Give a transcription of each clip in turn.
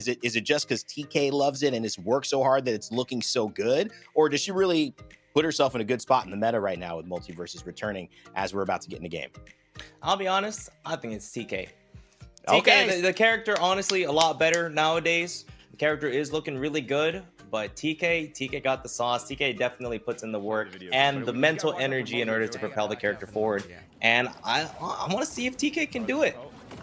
Is it just because TK loves it and it's worked so hard that it's looking so good, or does she really put herself in a good spot in the meta right now with Multiverses returning as we're about to get in the game? I'll be honest, I think it's TK. Okay. TK, the character, honestly, a lot better nowadays. The character is looking really good, but TK got the sauce. TK definitely puts in the work and the mental energy in order to propel the character forward. And I want to see if TK can do it.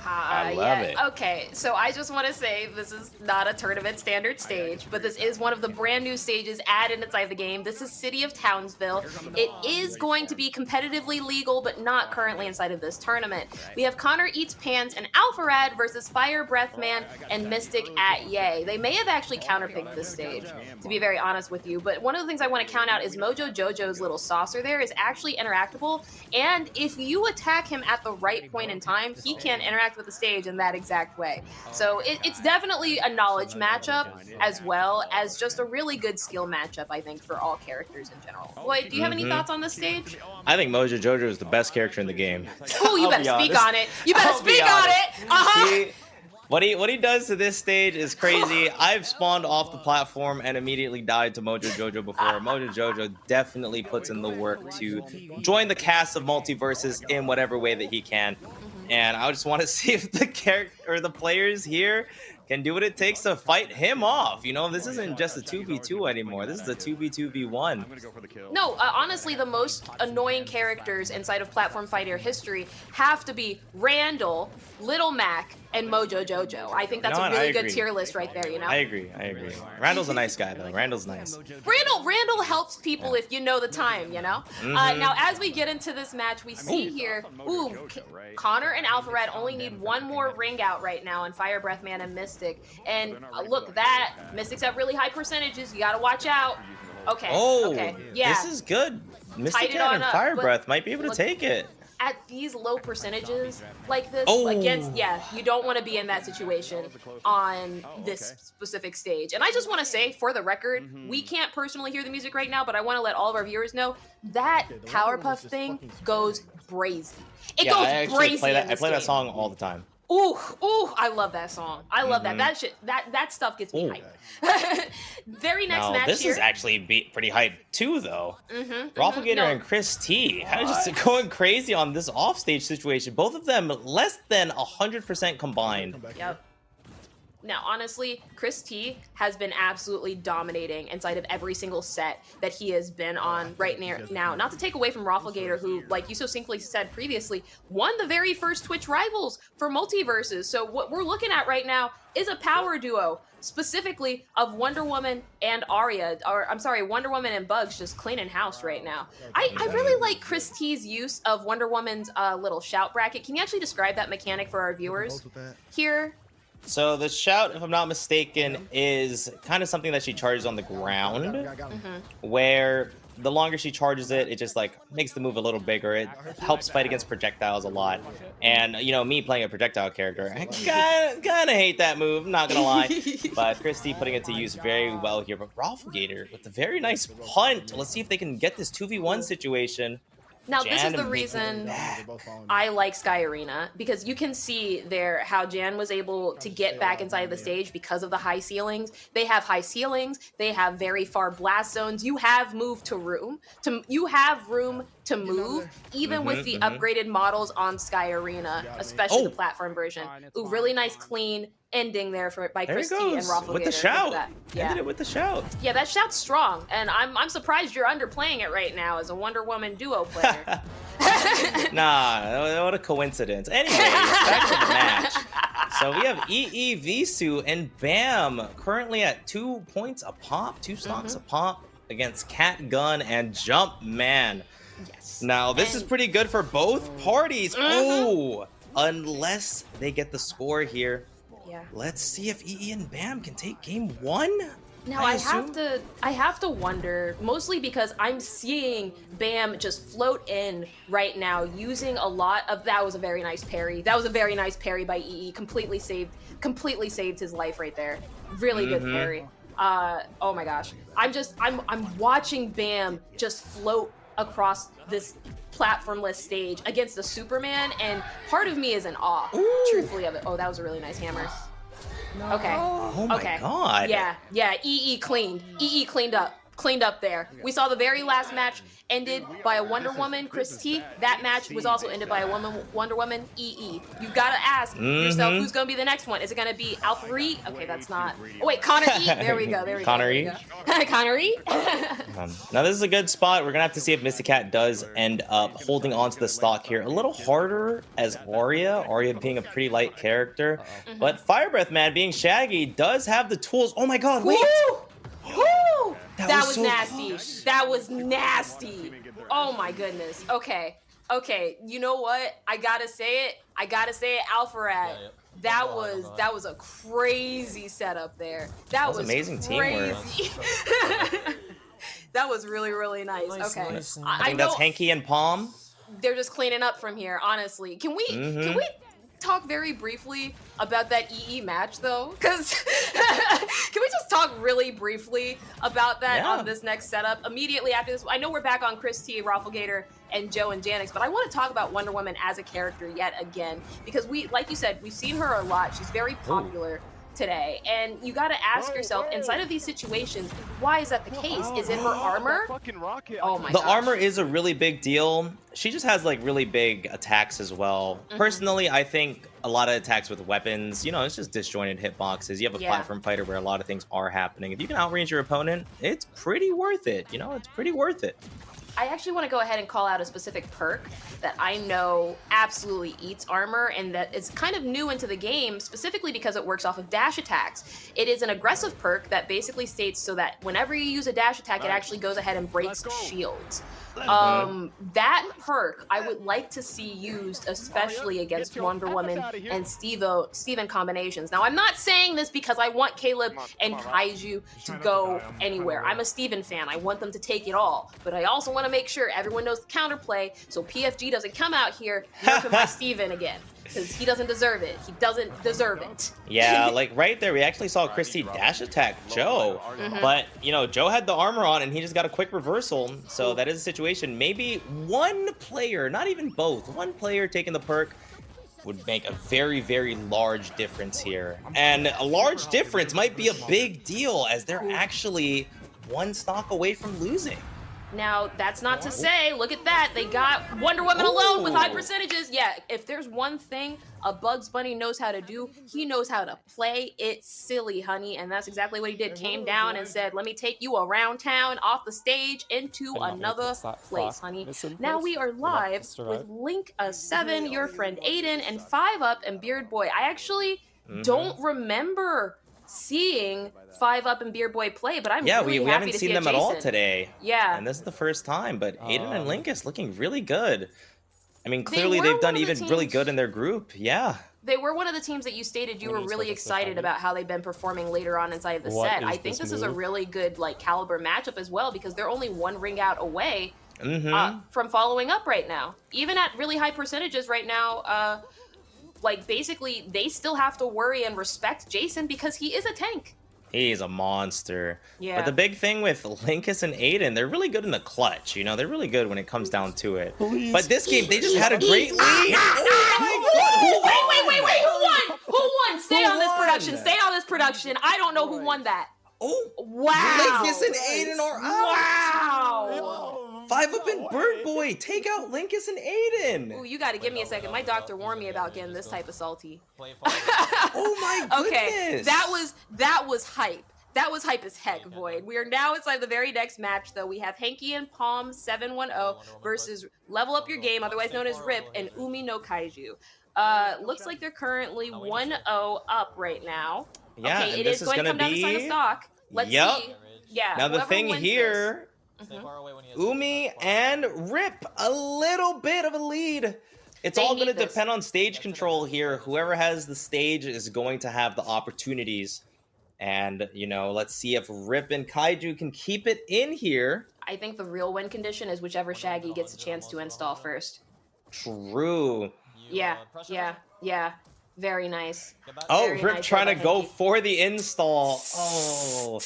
I love it. Okay, so I just want to say this is not a tournament standard stage, but this is one of the brand new stages added inside the game. This is City of Townsville. It is going to be competitively legal, but not currently inside of this tournament. We have Connor Eats Pants and Alpharad versus Fire Breath Man and Mystic at Yay. They may have actually counterpicked this stage, to be very honest with you, but one of the things I want to count out is Mojo Jojo's little saucer there is actually interactable, and if you attack him at the right point in time, he can interact with the stage in that exact way. So it's definitely a knowledge matchup as well as just a really good skill matchup, I think, for all characters in general. Lloyd, do you have any thoughts on this stage? I think Mojo Jojo is the best character in the game. Oh, you better speak on it. You better speak on it. What he does to this stage is crazy. I've spawned off the platform and immediately died to Mojo Jojo before. Mojo Jojo definitely puts in the work to join the cast of Multiverses in whatever way that he can. And I just want to see if the character or the players here can do what it takes to fight him off. You know, this isn't just a 2v2 anymore. This is a 2v2v1. No, honestly, the most annoying characters inside of platform fighter history have to be Randall, Little Mac, and Mojo Jojo. I think that's a really good tier list right there, you know? I agree. Randall's a nice guy, though. Randall's nice. Randall helps people if you know the time, you know? Now, as we get into this match, we see here, Connor and Alpharad only need one more ring out right now on Fire Breath Man and Mystic. And look, that Mystic's at really high percentages. You gotta watch out. Okay. Oh, okay. Yeah. This is good. Mystic and Fire Breath might be able to take it. At these low percentages like this, you don't want to be in that situation on this specific stage. And I just want to say, for the record, we can't personally hear the music right now, but I want to let all of our viewers know that Powerpuff thing goes brazy. It goes brazy. I play that song all the time. Ooh, I love that song. I love that. That stuff gets me hyped. Very next match this here. is actually pretty hyped too, though. Rafflegator and Chris T just going crazy on this offstage situation. Both of them less than 100% combined. Yep. Now, honestly, Chris T has been absolutely dominating inside of every single set that he has been on right now. Not to take away from Rafflegator, who, like you so simply said previously, won the very first Twitch Rivals for Multiverses. So what we're looking at right now is a power duo, specifically of Wonder Woman and Arya, or I'm sorry, Wonder Woman and Bugs just cleaning house right now. I really like Chris T's use of Wonder Woman's little shout bracket. Can you actually describe that mechanic for our viewers here? So the shout, if I'm not mistaken, is kind of something that she charges on the ground, where the longer she charges it, it just like makes the move a little bigger. It helps fight against projectiles a lot. And you know, me playing a projectile character, I kind of hate that move, I'm not gonna lie. But Christy putting it to use very well here. But Rafflegator with a very nice punt. Let's see if they can get this 2v1 situation. Now, this is the reason I like Sky Arena, because you can see there how Jan was able to get back inside of the stage because of the high ceilings. They have high ceilings. They have very far blast zones. You have room to move, even with the upgraded models on Sky Arena, especially the platform version. Ooh, really nice, clean ending there by Christy and Rafflegator. With the shout. Ended it with the shout. Yeah, that shout's strong, and I'm surprised you're underplaying it right now as a Wonder Woman duo player. Nah, what a coincidence. Anyway, back to the match. So we have Visu and Bam currently at 2 points a pop, 2 stocks a pop against Cat Gun and Jumpman. Yes. Now, this is pretty good for both parties. Oh, unless they get the score here. Yeah. Let's see if EE and Bam can take game 1. Now I have to wonder, mostly because I'm seeing Bam just float in right now, using a lot of that was a very nice parry. That was a very nice parry by EE. Completely saved his life right there. Really good parry. Oh my gosh. I'm watching Bam just float across this platformless stage against the Superman, and part of me is in awe, truthfully, of it. Oh, that was a really nice hammer. Okay. Oh my Okay. god. Yeah. EE cleaned. EE cleaned up. Cleaned up there. We saw the very last match ended by a Wonder Woman, Chris T. That match was also ended by a Wonder Woman, EE. You gotta ask yourself who's gonna be the next one. Is it gonna be Alpha Ree? Okay, that's not. Oh wait, Connor E. There we go. Connor E. Connor E. Now this is a good spot. We're gonna have to see if Mysticat does end up holding on to the stock here. A little harder as Arya being a pretty light character. But Fire Breath Man being Shaggy does have the tools. Oh my god, wait! Woo! That was so nasty. close. That was nasty. Oh my goodness. Okay. You know what? I gotta say it, Alpharad. That was a crazy setup there. That was amazing crazy. That was really, really nice. Okay. I think that's Hanky and Palm. They're just cleaning up from here, honestly. Can we talk very briefly about that EE match though? Because can we just talk really briefly about that on this next setup? Immediately after this, I know we're back on Chris T, Rafflegator, and Joe and Janix, but I want to talk about Wonder Woman as a character yet again, because like you said, we've seen her a lot. She's very popular today, and you got to ask yourself, inside of these situations, why is that the case? Is it her armor? Oh my The gosh. armor is a really big deal. She just has like really big attacks as well. Personally, I think a lot of attacks with weapons, it's just disjointed hitboxes. You have a platform fighter where a lot of things are happening. If you can outrange your opponent, it's pretty worth it. It's pretty worth it. I actually want to go ahead and call out a specific perk that I know absolutely eats armor, and that is kind of new into the game, specifically because it works off of dash attacks. It is an aggressive perk that basically states so that whenever you use a dash attack, it actually goes ahead and breaks shields. That perk I would like to see used, especially against Wonder Woman and Steven combinations. Now, I'm not saying this because I want Caleb and Kaiju to go anywhere. I'm a Steven fan. I want them to take it all. But I also want to make sure everyone knows the counterplay, so PFG doesn't come out here nerfing my Steven again, because he doesn't deserve it. He doesn't deserve it. Yeah, like right there, we actually saw Christy dash attack Joe. But, Joe had the armor on and he just got a quick reversal. So that is a situation. Maybe one player, not even both, one player taking the perk would make a very, very large difference here. And a large difference might be a big deal, as they're actually one stock away from losing. Now, that's not to say, look at that, they got Wonder Woman alone with high percentages. Yeah, if there's one thing a Bugs Bunny knows how to do, he knows how to play it silly, honey. And that's exactly what he did. Came down and said, let me take you around town, off the stage, into another place, honey. Now we are live with Link 7, your friend Aiden, and 5UP and Beard Boy. I actually don't remember seeing 5UP and Beard Boy play, but I'm really we happy haven't to seen see them at all today. Yeah. And this is the first time, but Aiden and Linkus looking really good. I mean, clearly were they've done one of the even really teams- good in their group. Yeah. They were one of the teams that you stated you were really excited about how they've been performing later on inside of the set. I think this is a really good caliber matchup as well, because they're only one ring out away from following up right now. Even at really high percentages right now, basically they still have to worry and respect Jason because he is a tank. He's a monster. Yeah. But the big thing with Linkus and Aiden, they're really good in the clutch. They're really good when it comes down to it. But this game, they just had a great lead. Wait, who won? Who won? Stay on this production. I don't know who won that. Oh, wow. Linkus and Aiden are out. Wow. 5UP and Bird Boy, take out Linkus and Aiden. Ooh, you gotta give me a second. My doctor warned me about getting this type of salty. Oh my goodness. Okay, that was hype. That was hype as heck, Void. We are now inside the very next match, though. We have Hanky and Palm 710 versus Level Up Your Game, otherwise known as RIP, and Umi no Kaiju. Looks like they're currently 1-0 up right now. Yeah, okay, and it this is is going to gonna come down to sign a be- stock. Let's see. Yeah. Now the whoever thing wins here, this- Umi and Rip, a little bit of a lead. It's They all need going to this. depend on stage control here. Whoever has the stage is going to have the opportunities. And, let's see if Rip and Kaiju can keep it in here. I think the real win condition is whichever Shaggy gets a chance to install first. True. Yeah. Very nice. Oh, Very Rip nice trying to by go Henke. for the install. Oh.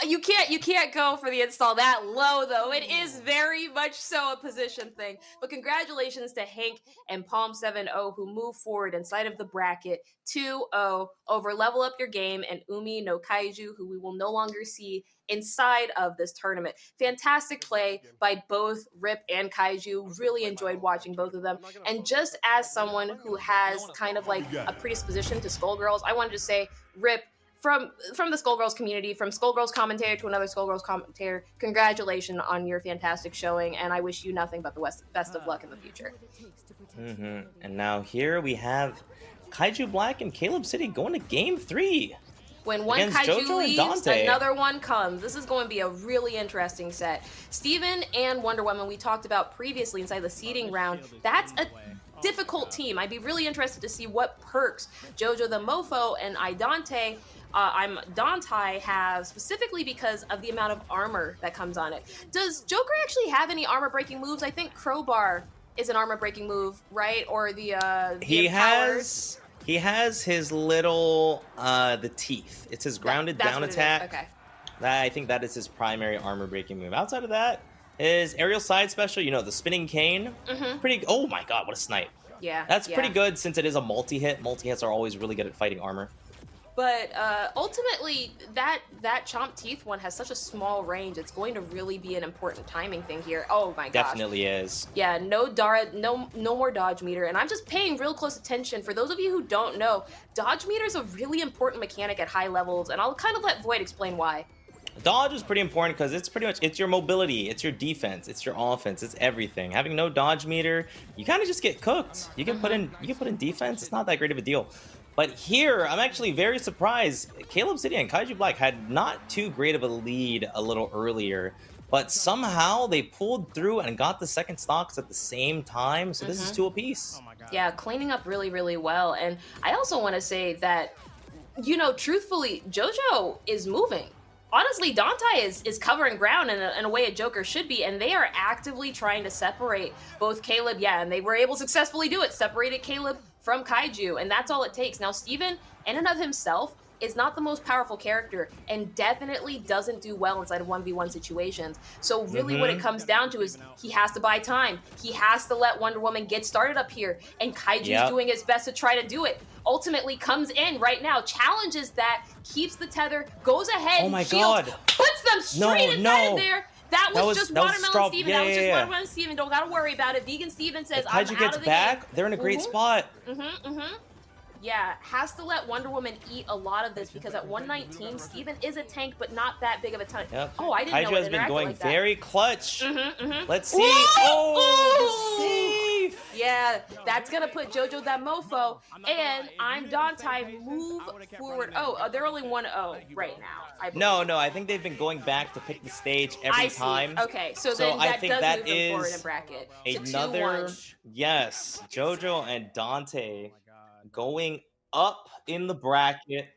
You can't go for the install that low though. It is very much so a position thing. But congratulations to Hank and Palm 7-0 who move forward inside of the bracket 2-0 over Level Up Your Game and Umi no Kaiju, who we will no longer see inside of this tournament. Fantastic play by both Rip and Kaiju. Really enjoyed watching both of them. And just as someone who has kind of like a predisposition to Skullgirls, I wanted to say, Rip, from the Skullgirls community, from Skullgirls commentator to another Skullgirls commentator, congratulations on your fantastic showing, and I wish you nothing but the best of luck in the future. And now here we have Kaiju Black and Caleb City going to game 3. When one against Kaiju JoJo and leaves, Dante. another one comes. This is going to be a really interesting set. Steven and Wonder Woman, we talked about previously inside the seeding round. That's a difficult team. I'd be really interested to see what perks JoJo the Mofo and Dante have, specifically because of the amount of armor that comes on it. Does Joker actually have any armor breaking moves? I think Crowbar is an armor breaking move, right? Or the He has his little the teeth. It's his grounded That's down what it is. attack. Okay. I think that is his primary armor breaking move. Outside of that, his aerial side special, you know, the spinning cane. Pretty. Oh my god, what a snipe! Yeah, That's yeah. pretty good since it is a multi-hit. Multi-hits are always really good at fighting armor. But ultimately, that Chomp Teeth one has such a small range. It's going to really be an important timing thing here. Oh my gosh. Definitely is. Yeah, no more dodge meter. And I'm just paying real close attention. For those of you who don't know, dodge meter is a really important mechanic at high levels, and I'll kind of let Void explain why. Dodge is pretty important because it's pretty much, it's your mobility, it's your defense, it's your offense, it's everything. Having no dodge meter, you kind of just get cooked. You can put in defense. It's not that great of a deal. But here, I'm actually very surprised. Caleb City and Kaiju Black had not too great of a lead a little earlier, but somehow they pulled through and got the second stocks at the same time. So this is 2 apiece. Yeah, cleaning up really, really well. And I also want to say that, you know, truthfully, JoJo is moving. Honestly, Dante is covering ground in a way a Joker should be, and they are actively trying to separate both Caleb, and they were able to successfully do it, separated Caleb from Kaiju, and that's all it takes. Now, Steven, in and of himself, is not the most powerful character and definitely doesn't do well inside of 1v1 situations. So really what it comes down to is he has to buy time. He has to let Wonder Woman get started up here, and Kaiju's doing his best to try to do it. Ultimately comes in right now, challenges that, keeps the tether, goes ahead, Oh my shields, god. puts them straight inside of there. That was just Watermelon Straw- Steven. yeah, That was just yeah. Watermelon Steven. Don't gotta worry about it. Vegan Steven says, If I'm Kaiju out gets of the back, game. they're in a great spot. Yeah, has to let Wonder Woman eat a lot of this because at 119, Steven is a tank, but not that big of a tank. Yep. Oh, I didn't know Kaiju it has been interacted going like that. very clutch. Let's see. Ooh! Oh, the save! Yeah, that's gonna put JoJo that mofo, and I'm Dante. Move forward. Oh, they're only 1-0 right now. I believe. No, I think they've been going back to pick the stage every I see. time. Okay, so then I that think does that move them forward is in bracket. another, To 2-1. yes, JoJo and Dante going up in the bracket,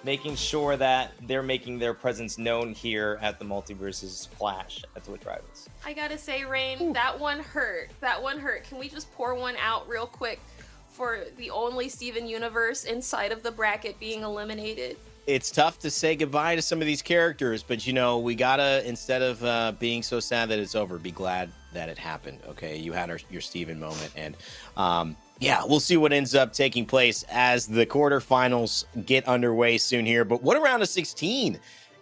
making sure that they're making their presence known here at the Multiverses Clash at Twitch Rivals. I gotta say, Rain, that one hurt. That one hurt. Can we just pour one out real quick for the only Steven universe inside of the bracket being eliminated? It's tough to say goodbye to some of these characters, but you know, we gotta, instead of being so sad that it's over, be glad that it happened. Okay, you had your Steven moment, and yeah, we'll see what ends up taking place as the quarterfinals get underway soon here. But what a round of 16,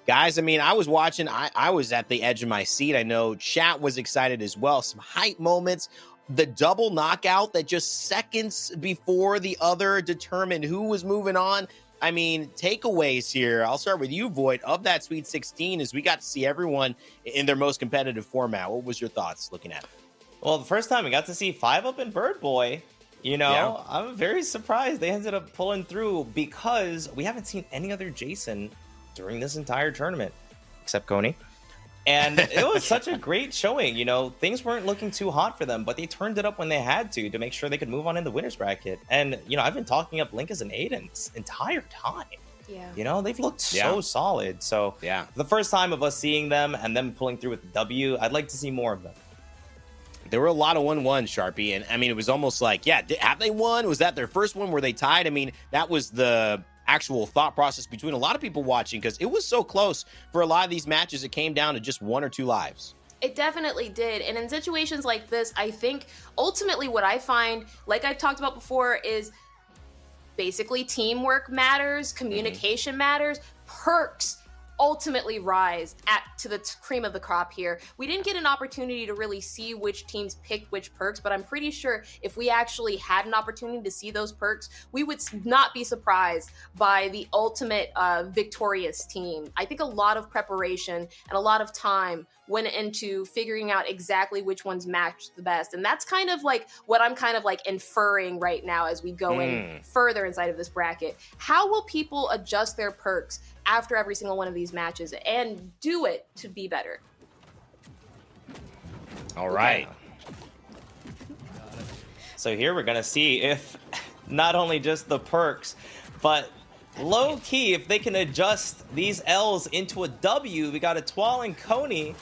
guys. I mean, I was watching, I was at the edge of my seat. I know chat was excited as well. Some hype moments. The double knockout that just seconds before the other determined who was moving on. I mean, takeaways here. I'll start with you, Void, of that Sweet 16, as we got to see everyone in their most competitive format. What was your thoughts looking at it? Well, the first time we got to see 5UP and Bird Boy, you know, I'm very surprised they ended up pulling through because we haven't seen any other Jason during this entire tournament, except Coney. And it was such a great showing. You know, things weren't looking too hot for them, but they turned it up when they had to make sure they could move on in the winner's bracket. And, you know, I've been talking up Linkus and Aiden this entire time. Yeah. You know, they've looked so solid. So, the first time of us seeing them and them pulling through with the W, I'd like to see more of them. There were a lot of 1-1, Sharpie, and I mean, it was almost like, yeah, have they won? Was that their first one? Were they tied? I mean, that was the actual thought process between a lot of people watching, because it was so close for a lot of these matches. It came down to just 1 or 2 lives. It definitely did. And in situations like this, I think ultimately what I find, like I've talked about before, is basically teamwork matters, communication matters, perks ultimately rise to the cream of the crop here. We didn't get an opportunity to really see which teams picked which perks, but I'm pretty sure if we actually had an opportunity to see those perks, we would not be surprised by the ultimate victorious team. I think a lot of preparation and a lot of time went into figuring out exactly which ones matched the best. And that's kind of like what I'm kind of like inferring right now as we go in further inside of this bracket. How will people adjust their perks after every single one of these matches and do it to be better? All right. So here we're gonna see if not only just the perks, but low key, if they can adjust these L's into a W. We got Etoile and Coney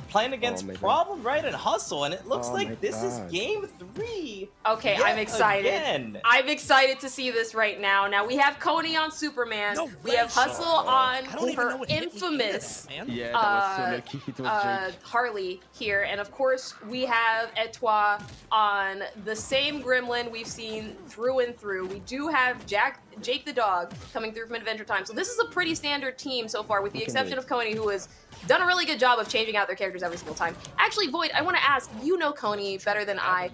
playing against Problem Right and Hustle, and it looks like this is game 3. Okay, I'm excited. Again. I'm excited to see this right now. Now we have Coney on Superman. We have Hustle on her infamous Harley here, and of course we have Etoile on the same gremlin we've seen through and through. We do have Jake the dog coming through from Adventure Time. So this is a pretty standard team so far, with the exception of Coney, who has done a really good job of changing out their characters every single time. Actually, Void, I want to ask, you know Coney better than I.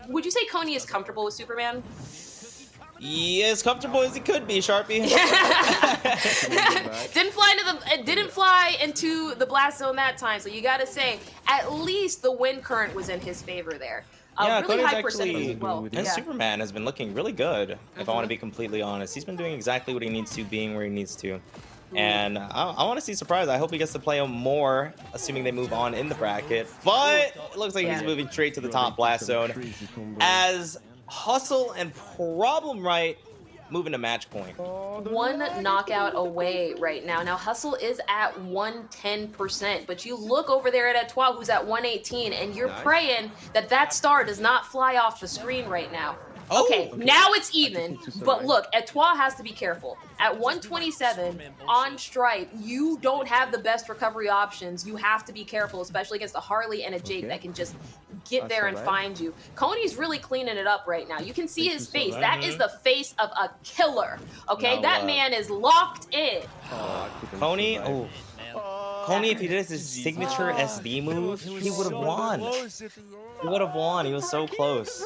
Would you say Coney is comfortable with Superman? Yeah, as comfortable as he could be, Sharpie. Didn't fly into the blast zone that time, so you gotta say, at least the wind current was in his favor there. Yeah, really Cody's high percentage actually, as well. and Superman has been looking really good, if I want to be completely honest. He's been doing exactly what he needs to, being where he needs to. And I want to see Surprise. I hope he gets to play him more, assuming they move on in the bracket. But it looks like he's moving straight to the top blast zone, as Hustle and Problem Right moving to match point. One knockout away right now. Now Hustle is at 110%, but you look over there at Etoile, who's at 118, and you're praying that that star does not fly off the screen right now. Okay, now it's even, but look, Etoile has to be careful. At 127 on Stripe, you don't have the best recovery options. You have to be careful, especially against a Harley and a Jake that can just get there and find you. Coney's really cleaning it up right now. You can see his face. That is the face of a killer. Okay, that man is locked in. Coney, Coney, if he did his signature SD move, he would have won. He would have won. He was so close.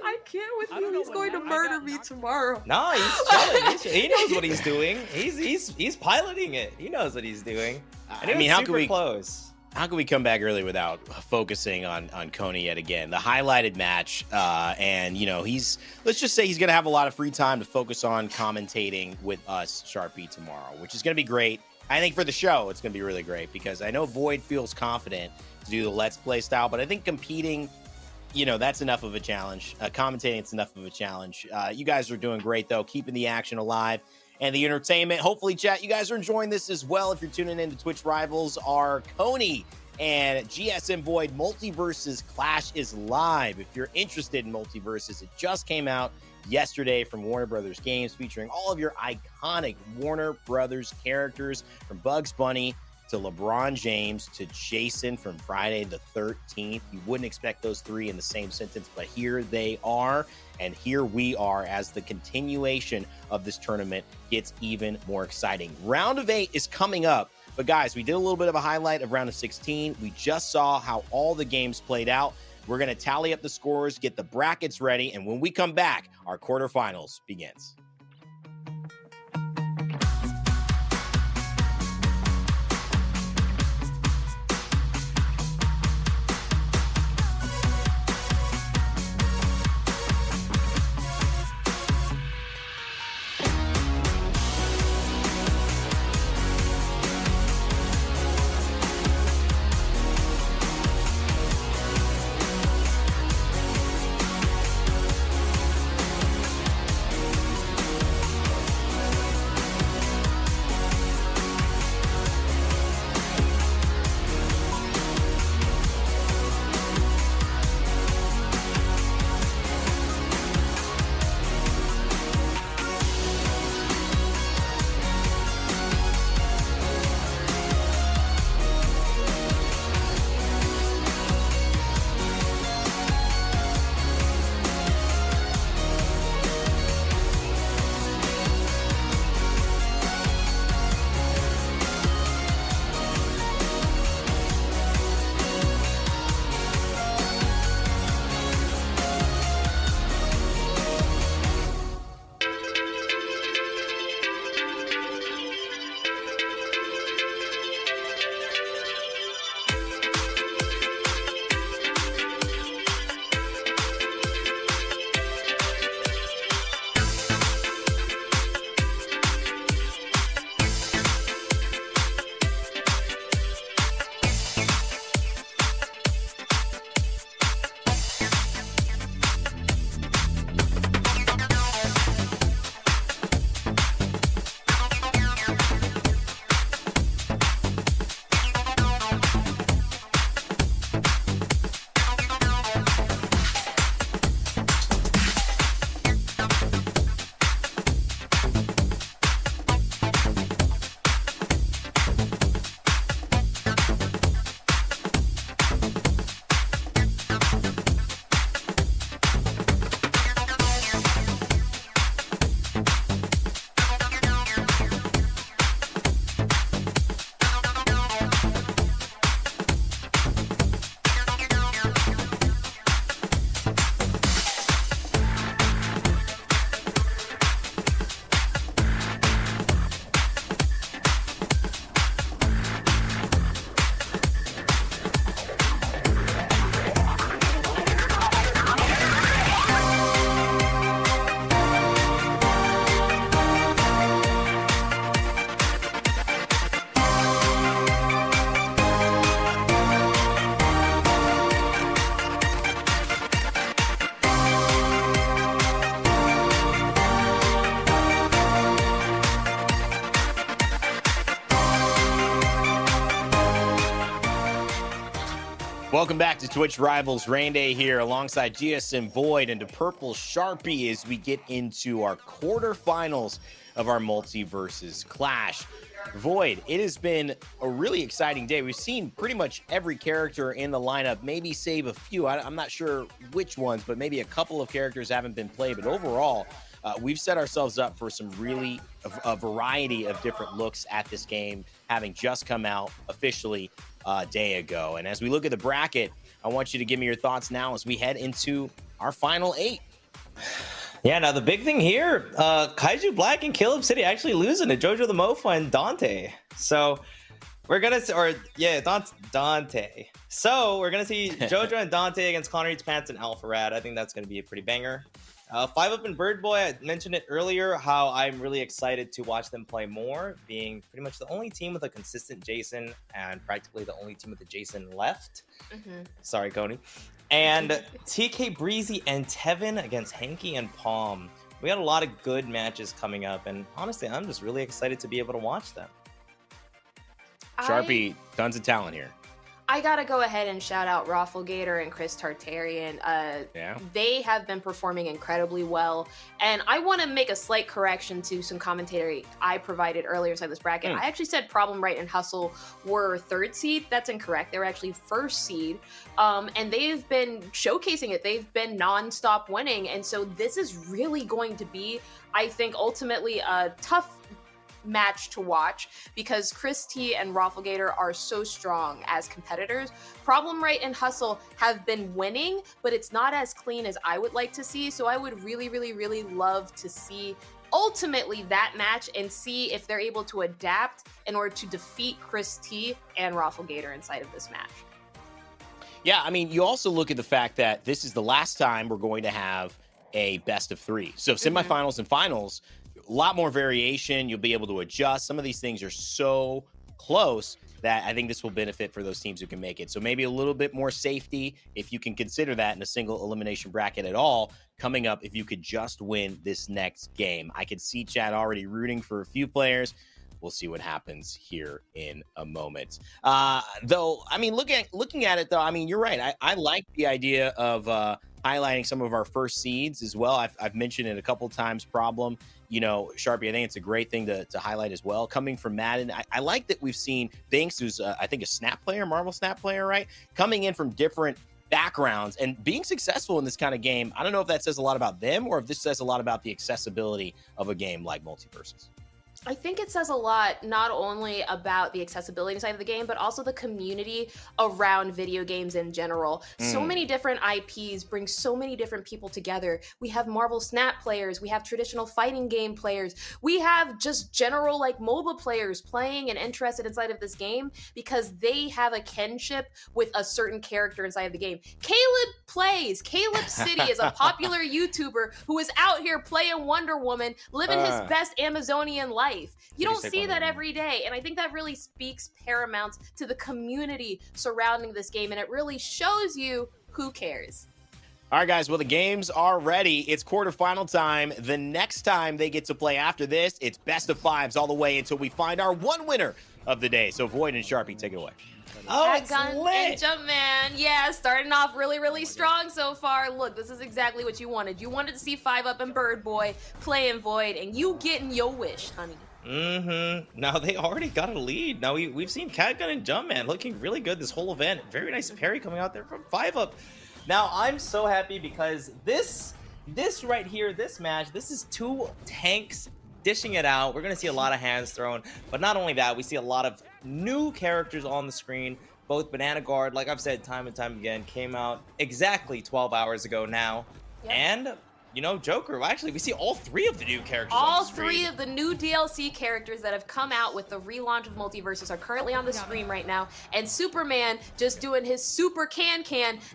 I can't with you. He's going to murder me tomorrow. No, he's chilling. He knows what he's doing. He's piloting it. He knows what he's doing. And I mean, how can we close? How can we come back early without focusing on Coney yet again? The highlighted match, and you know, let's just say he's gonna have a lot of free time to focus on commentating with us, Sharpie, tomorrow, which is gonna be great. I think for the show, it's gonna be really great, because I know Void feels confident to do the Let's Play style, but I think competing, you know, that's enough of a challenge. Commentating, it's enough of a challenge. You guys are doing great, though, keeping the action alive and the entertainment. Hopefully, chat, you guys are enjoying this as well. If you're tuning in to Twitch, rivals are Coney and GSM Void. Multiverses Clash is live. If you're interested in Multiverses, it just came out yesterday from Warner Brothers Games, featuring all of your iconic Warner Brothers characters, from Bugs Bunny to LeBron James to Jason from Friday the 13th. You wouldn't expect those three in the same sentence, but here they are. And here we are as the continuation of this tournament gets even more exciting. Round of 8 is coming up. But guys, we did a little bit of a highlight of round of 16. We just saw how all the games played out. We're going to tally up the scores, get the brackets ready, and when we come back, our quarterfinals begins. Welcome back to Twitch Rivals. Rain Day here alongside GSM Void and Purple Sharpie as we get into our quarterfinals of our Multiverses Clash. Void, it has been a really exciting day. We've seen pretty much every character in the lineup, maybe save a few. I'm not sure which ones, but maybe a couple of characters haven't been played. But overall, we've set ourselves up for some really a variety of different looks at this game, having just come out officially a day ago. And as we look at the bracket, I want you to give me your thoughts now as we head into our final 8. Yeah, now the big thing here, Kaiju Black and Caleb City actually losing to Jojo the Mofa and Dante. So we're gonna Dante. So we're gonna see Jojo and Dante against Connor Eats Pants and Alpha Rad. I think that's gonna be a pretty banger. 5-Up and Bird Boy, I mentioned it earlier, how I'm really excited to watch them play more, being pretty much the only team with a consistent Jason and practically the only team with a Jason left. Sorry, Coney. And TK Breezy and Tevin against Hanky and Palm. We got a lot of good matches coming up, and honestly, I'm just really excited to be able to watch them. Sharpie, tons of talent here. I gotta go ahead and shout out Rafflegator and Chris Tartarian. They have been performing incredibly well, and I want to make a slight correction to some commentary I provided earlier inside this bracket. I actually said Problem Right and Hustle were 3rd seed. That's incorrect. They were actually 1st seed, and they've been showcasing it. They've been nonstop winning, and so this is really going to be, I think, ultimately a tough match to watch because Chris T and Rafflegator are so strong as competitors. Problem Right and Hustle have been winning, but it's not as clean as I would like to see. So I would really, really, really love to see ultimately that match and see if they're able to adapt in order to defeat Chris T and Rafflegator inside of this match. Yeah, I mean, you also look at the fact that this is the last time we're going to have a best of 3. So semifinals and finals, a lot more variation. You'll be able to adjust. Some of these things are so close that I think this will benefit for those teams who can make it. So maybe a little bit more safety, if you can consider that in a single elimination bracket at all, coming up if you could just win this next game. I could see Chad already rooting for a few players. We'll see what happens here in a moment. Though, I mean, looking at it, though, I mean, you're right. I like the idea of highlighting some of our first seeds as well. I've mentioned it a couple times, Problem. You know, Sharpie, I think it's a great thing to highlight as well. Coming from Madden, I like that we've seen Banks, who's I think a Snap player, Marvel Snap player, right? Coming in from different backgrounds and being successful in this kind of game. I don't know if that says a lot about them or if this says a lot about the accessibility of a game like Multiverses. I think it says a lot not only about the accessibility side of the game, but also the community around video games in general. So many different IPs bring so many different people together. We have Marvel Snap players, we have traditional fighting game players, we have just general like MOBA players playing and interested inside of this game because they have a kinship with a certain character inside of the game. Caleb plays. Caleb City is a popular YouTuber who is out here playing Wonder Woman, living his best Amazonian life. You don't see that every day, and I think that really speaks paramount to the community surrounding this game, and it really shows you who cares. All right, guys, well, the games are ready. It's quarterfinal time. The next time they get to play after this, it's best of 5s all the way until we find our one winner of the day. So Void and Sharpie, take it away. Oh, it's Gun lit. and Jumpman. Yeah, starting off really, really strong so far. Look, this is exactly what you wanted. You wanted to see 5-Up and Bird Boy playing Void, and you getting your wish, honey. Now they already got a lead. Now we've seen Catgun and Jumpman looking really good this whole event. Very nice parry coming out there from 5-Up. Now I'm so happy because this right here, this match, this is 2 tanks dishing it out. We're gonna see a lot of hands thrown, but not only that, we see a lot of new characters on the screen. Both Banana Guard, like I've said time and time again, came out exactly 12 hours ago now. Yep. And you know, Joker, well, actually, we see all 3 of the new characters all on the screen. 3 of the new DLC characters that have come out with the relaunch of Multiverses are currently on the screen right now. And Superman just doing his super can,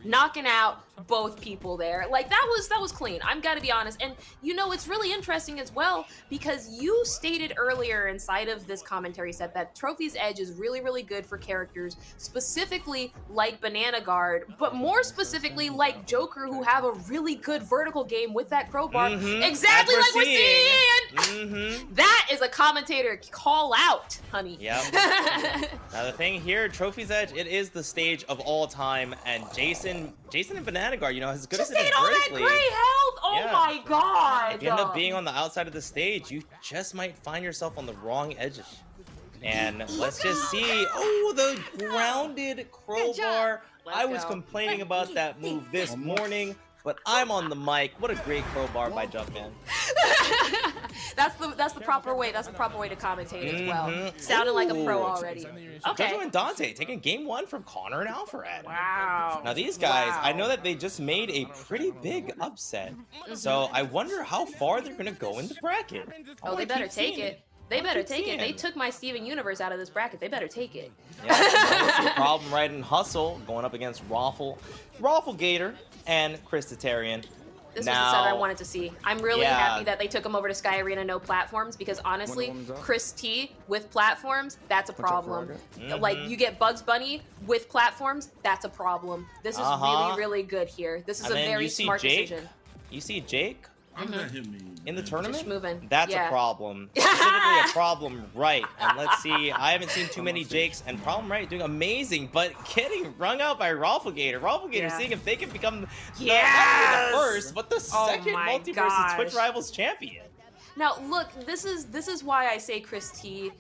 knocking out both people there. Like that was clean. I'm gotta be honest. And you know, it's really interesting as well because you stated earlier inside of this commentary set that Trophy's Edge is really, really good for characters specifically like Banana Guard, but more specifically like Joker, who have a really good vertical game with that crowbar. Exactly like we're seeing. That is a commentator call out, honey. Yep. Now the thing here, Trophy's Edge, it is the stage of all time, and Jason and Banana Guard, you know, as good Just as it is ate all that vertically, gray health. Oh yeah. my god. if you end up being on the outside of the stage, you just might find yourself on the wrong edges. And let's just see. Oh, the grounded crowbar. I was complaining about that move this morning, but I'm on the mic. What a great crowbar by Jumpman. That's the proper way. That's the proper way to commentate as well. Sounded like a pro already. Okay. Jojo and Dante taking game 1 from Connor and Alfred. Wow. Now these guys, I know that they just made a pretty big upset. So I wonder how far they're gonna go in the bracket. Oh, they better take it. They better take it. They took my Steven Universe out of this bracket. They better take it. Yeah, that's the problem right in Hustle, going up against Raffle Gator, and Chris Tatarian. This was the set I wanted to see. I'm really happy that they took him over to Sky Arena, no platforms, because honestly, Chris T with platforms, that's a problem. Like, you get Bugs Bunny with platforms, that's a problem. This is really, really good here. This is a very smart decision. You see Jake? In the tournament? Just moving. That's a problem. Specifically a problem right. And let's see, I haven't seen too many Jakes, and problem right doing amazing, but getting rung out by Rafflegator. Rafflegator seeing if they can become not only the first, but the second Multiversus Twitch Rivals champion. Now look, this is why I say Chris T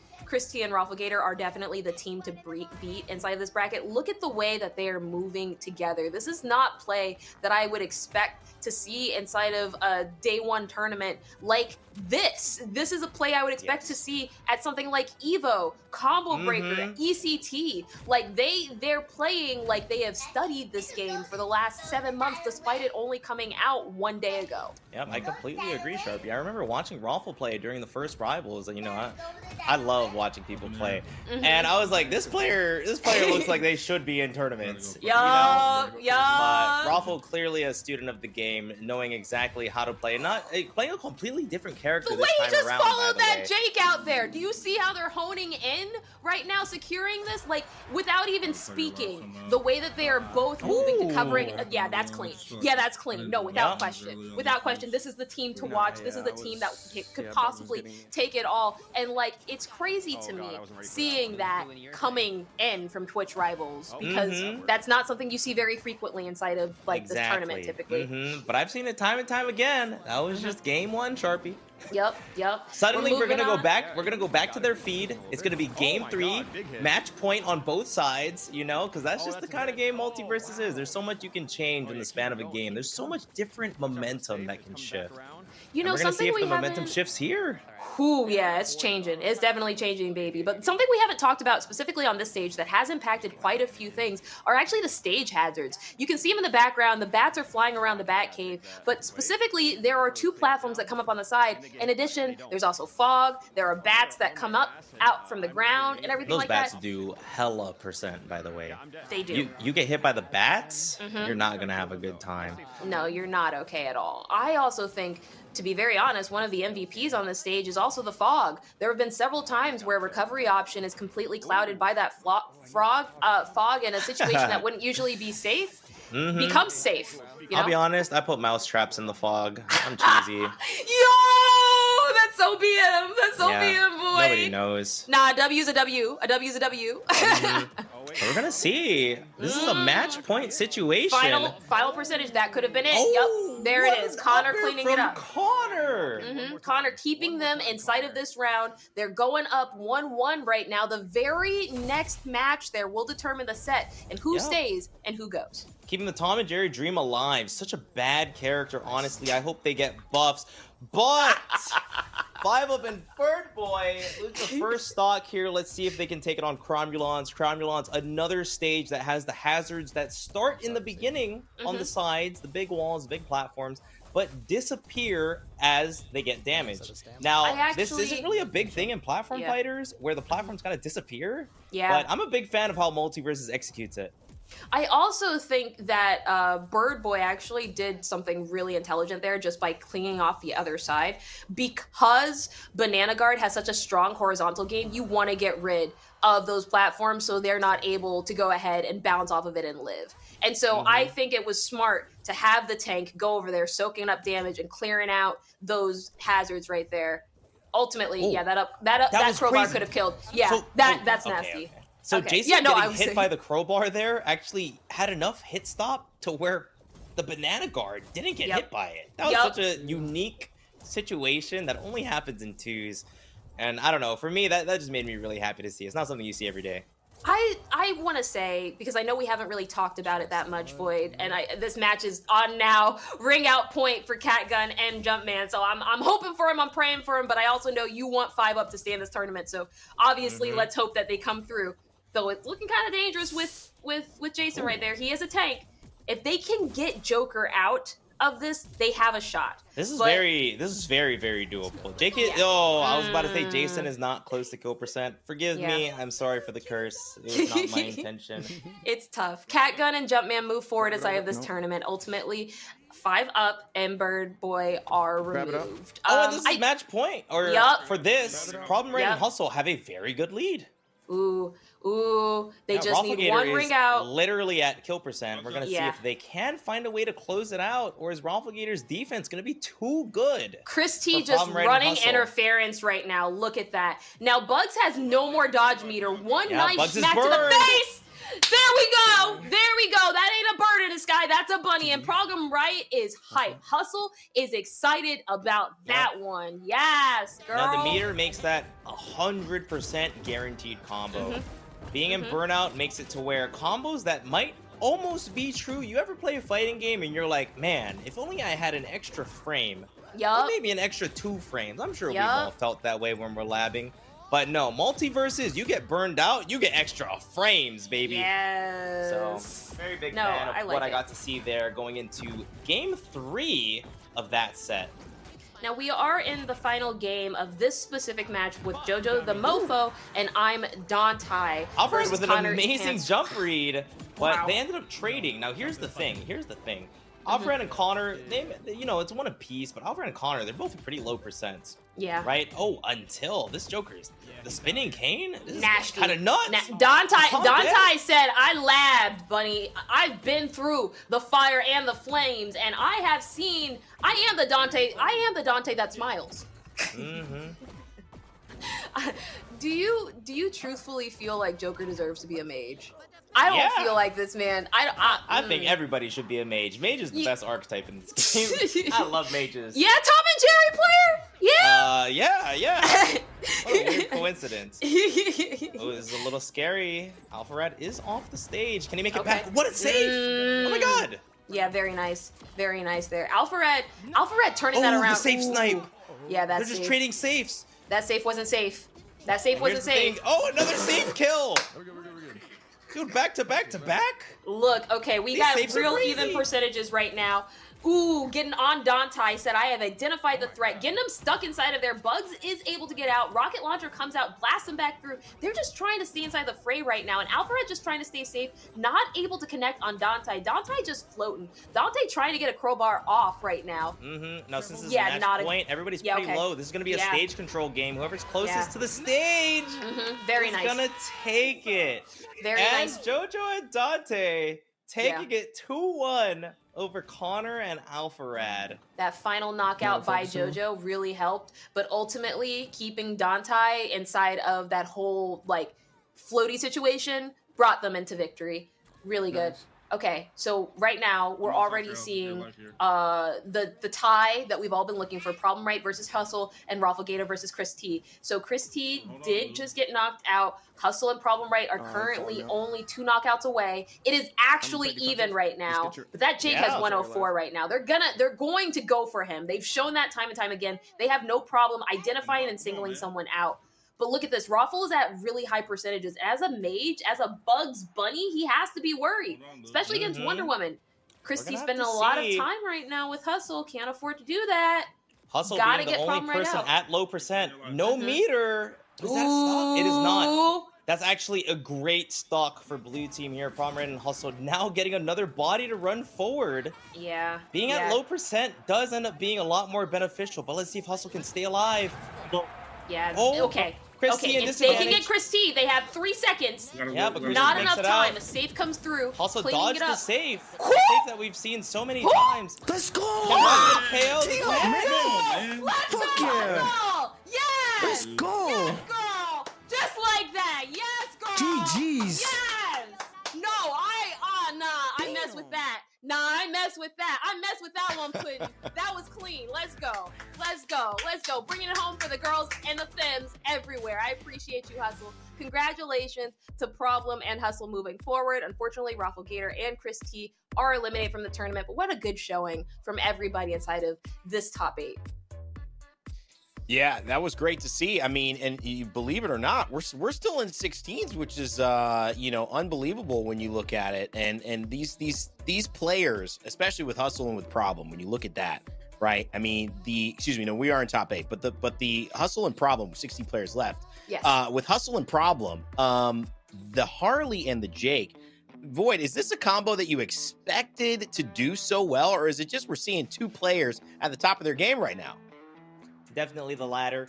and Rafflegator are definitely the team to beat inside of this bracket. Look at the way that they are moving together. This is not play that I would expect to see inside of a day 1 tournament like this. This is a play I would expect to see at something like EVO, Combo Breaker, ECT. Like they're playing like they have studied this game for the last 7 months, despite it only coming out 1 day ago. Yep, I completely agree, Sharpie. I remember watching Raffle play during the first Rivals, and you know, I love watching people play. And I was like, this player looks like they should be in tournaments. Yup. But Raffle clearly a student of the game, knowing exactly how to play, not playing a completely different character the this way time he just around, followed that way. Jake out there. Do you see how they're honing in right now, securing this? Like, without even speaking, the way that they are both moving to covering. Yeah, that's clean. Yeah, that's clean. No, without question. Without question, this is the team to watch. This is the team that could possibly take it all. And, like, it's crazy to me seeing that coming in from Twitch Rivals, because that's not something you see very frequently inside of, like, this tournament typically. But I've seen it time and time again. That was just game 1, Sharpie. Yep. Suddenly we're gonna go back. We're gonna go back to their feed. It's gonna be game 3, match point on both sides. You know, because that's just the kind of game Multiversus is. There's so much you can change in the span of a game. There's so much different momentum that can shift. You know, we're gonna see if the momentum haven't... shifts here. Ooh, yeah, it's changing. It's definitely changing, baby. But something we haven't talked about specifically on this stage that has impacted quite a few things are actually the stage hazards. You can see them in the background. The bats are flying around the bat cave. But specifically, there are 2 platforms that come up on the side. In addition, there's also fog. There are bats that come up out from the ground and everything like that. Those bats do hella %, by the way. They do. You get hit by the bats, you're not going to have a good time. No, you're not okay at all. I also think, to be very honest, one of the MVPs on this stage is also the fog. There have been several times where recovery option is completely clouded by that fog in a situation that wouldn't usually be safe. Becomes safe. You know? I'll be honest, I put mouse traps in the fog. I'm cheesy. Yo! That's so BM. That's so BM, boy. Nobody knows. Nah, a W's a W. A W's a W. We're gonna see. This is a match point situation. Final percentage. That could have been it. Yep. There it is. Connor cleaning it up. Connor. Connor keeping them inside of this round. They're going up 1-1 right now. The very next match there will determine the set and who stays and who goes. Keeping the Tom and Jerry dream alive. Such a bad character, honestly. I hope they get buffs. But 5-Up and Bird Boy lose the first stock here. Let's see if they can take it on Cromulons. Cromulons, another stage that has the hazards that start in the beginning on the sides, the big walls, big platforms, but disappear as they get damaged. Now, this isn't really a big thing in platform fighters, where the platforms kind of disappear. Yeah. But I'm a big fan of how Multiversus executes it. I also think that Bird Boy actually did something really intelligent there just by clinging off the other side. Because Banana Guard has such a strong horizontal game, you want to get rid of those platforms so they're not able to go ahead and bounce off of it and live. And so I think it was smart to have the tank go over there, soaking up damage and clearing out those hazards right there. Ultimately, that crowbar could have killed. Yeah, So- that's okay, nasty. okay. So Okay. Jason Yeah, no, I getting was hit saying- by the crowbar there actually had enough hit stop to where the Banana Guard didn't get Yep. hit by it. That was Yep. such a unique situation that only happens in twos. And I don't know, for me, that just made me really happy to see. It's not something you see every day. I want to say, because I know we haven't really talked about it that much, Void, and this match is on now, ring out point for Catgun and Jumpman, so I'm hoping for him, I'm praying for him, but I also know you want 5 up to stay in this tournament, so obviously let's hope that they come through. Though it's looking kind of dangerous with Jason right there. He is a tank. If they can get Joker out of this, they have a shot. This is But- very, very doable. JK, Yeah. oh, I was about to say Jason is not close to kill percent. Forgive Yeah. me, I'm sorry for the curse. It was not my intention. It's tough. Catgun and Jumpman move forward as I have this tournament. Ultimately, 5 up and Bird Boy are removed. Oh, and this is match point, or Yup. for this, Problem Raid and Yup. Hustle have a very good lead. They Yeah, just need Rafflegator one is ring out. literally at kill percent. We're gonna see Yeah. if they can find a way to close it out, or is Rafflegator's defense gonna be too good? Chris T for just Problem Raid and running Hustle? interference right now. Look at that. Now Bugs has no more dodge meter. One Yeah, nice Bugs is smack to the burned. face. There we go. There we go. That ain't a bird in the sky. That's a bunny. And Program Right is hype. Hustle is excited about that one. Yes, girl. Now the meter makes that 100% guaranteed combo. Mm-hmm. Being in burnout makes it to where combos that might almost be true. You ever play a fighting game and you're like, man, if only I had an extra frame, or Yup. maybe an extra 2 frames. I'm sure we've Yup. all felt that way when we're labbing. But no, multiverses, you get burned out, you get extra frames, baby. Yes. So, very big No, fan of I like what I it. got to see there going into game 3 of that set. Now we are in the final game of this specific match with Jojo the Mofo and I'm Dante. Alfred versus with an Connor amazing Hansen. jump read, but Wow. they ended up trading. Now here's the thing. Mm-hmm. Alfred and Connor, it's one apiece, but Alfred and Connor, they're both pretty low percents, Yeah. right? Oh, until this Joker's the spinning cane. This is Nasty. kind of nuts. Dante Dante said, I labbed, Bunny. I've been through the fire and the flames, and I have seen, I am the Dante that smiles. Mm-hmm. Do you truthfully feel like Joker deserves to be a mage? I don't Yeah. feel like this, man. I think everybody should be a mage. Mage is the best archetype in this game. I love mages. Yeah, Tom and Jerry player? Yeah. Yeah. What a weird coincidence. Oh, this is a little scary. Alpharad is off the stage. Can he make it Okay. back? What a save! Oh my god! Yeah, very nice. Very nice there. Alpharad turning that Oh, around. the safe Ooh. snipe. Yeah, They're that's just safe. trading safes. That safe wasn't safe. That safe wasn't Here's the thing. safe. Oh, another safe kill. Dude, back to back to back. Look, okay, we These got safes are real crazy. even percentages right now. Ooh, getting on Dante said, I have identified the threat. Getting them stuck inside of there. Bugs is able to get out. Rocket Launcher comes out, blasts them back through. They're just trying to stay inside the fray right now. And Alpharad just trying to stay safe. Not able to connect on Dante. Dante just floating. Dante trying to get a crowbar off right now. Mm-hmm. Now, since this is Yeah, match not a- point, everybody's Yeah, pretty okay. low. This is going to be a Yeah. stage control game. Whoever's closest Yeah. to the stage Very is nice. going to take it. Very and nice. JoJo and Dante taking it 2-1 over Connor and Alpharad. That final knockout by JoJo really helped, but ultimately keeping Dante inside of that whole like floaty situation brought them into victory. Really good. Okay, so right now we're already seeing the tie that we've all been looking for: Problem Right versus Hustle and Rafflegator versus Chris T. So Chris T did just get knocked out. Hustle and Problem Right are currently only 2 knockouts away. It is actually even right now, but that Jake has 104 right now. They're going to go for him. They've shown that time and time again. They have no problem identifying and singling someone out. But look at this. Raffle is at really high percentages. As a mage, as a Bugs Bunny, he has to be worried, especially against Wonder Woman. Christy's have spending to a lot of see. time right now with Hustle. Can't afford to do that. Hustle Gotta being the get only Problem Right person out. at low percent. No meter. Is that a stop? It is not. Ooh, That's actually a great stock for blue team here. Promred and Hustle now getting another body to run forward. Yeah. Being at low percent does end up being a lot more beneficial, but let's see if Hustle can stay alive. Yeah. Oh, Okay. Chris Okay. T in If they can disadvantage. get Chris T, they have 3 seconds. Yeah, but Chris Not makes enough it time. out. A safe comes through. Also cleaning dodged it the up. safe. The safe that we've seen so many times. Let's go! KO. Man. Let's Fuck go! yeah. Hustle! Yes! Let's go! Yes, girl! Just like that! Yes, girl! GG's. Yes! No, I mess with that. Nah, I mess with that. I mess with that one, Puddin'. That was clean. Let's go. Let's go. Let's go. Bringing it home for the girls and the femmes everywhere. I appreciate you, Hustle. Congratulations to Problem and Hustle moving forward. Unfortunately, Raffle Gator and Chris T are eliminated from the tournament, but what a good showing from everybody inside of this top 8. Yeah, that was great to see. I mean, and you believe it or not, we're still in 16s, which is unbelievable when you look at it. And these players, especially with Hustle and with Problem, when you look at that, right? I mean, we are in top 8, but the Hustle and Problem, 16 players left. Yes. With Hustle and Problem, the Harley and the Jake. Void, is this a combo that you expected to do so well, or is it just we're seeing 2 players at the top of their game right now? Definitely the latter.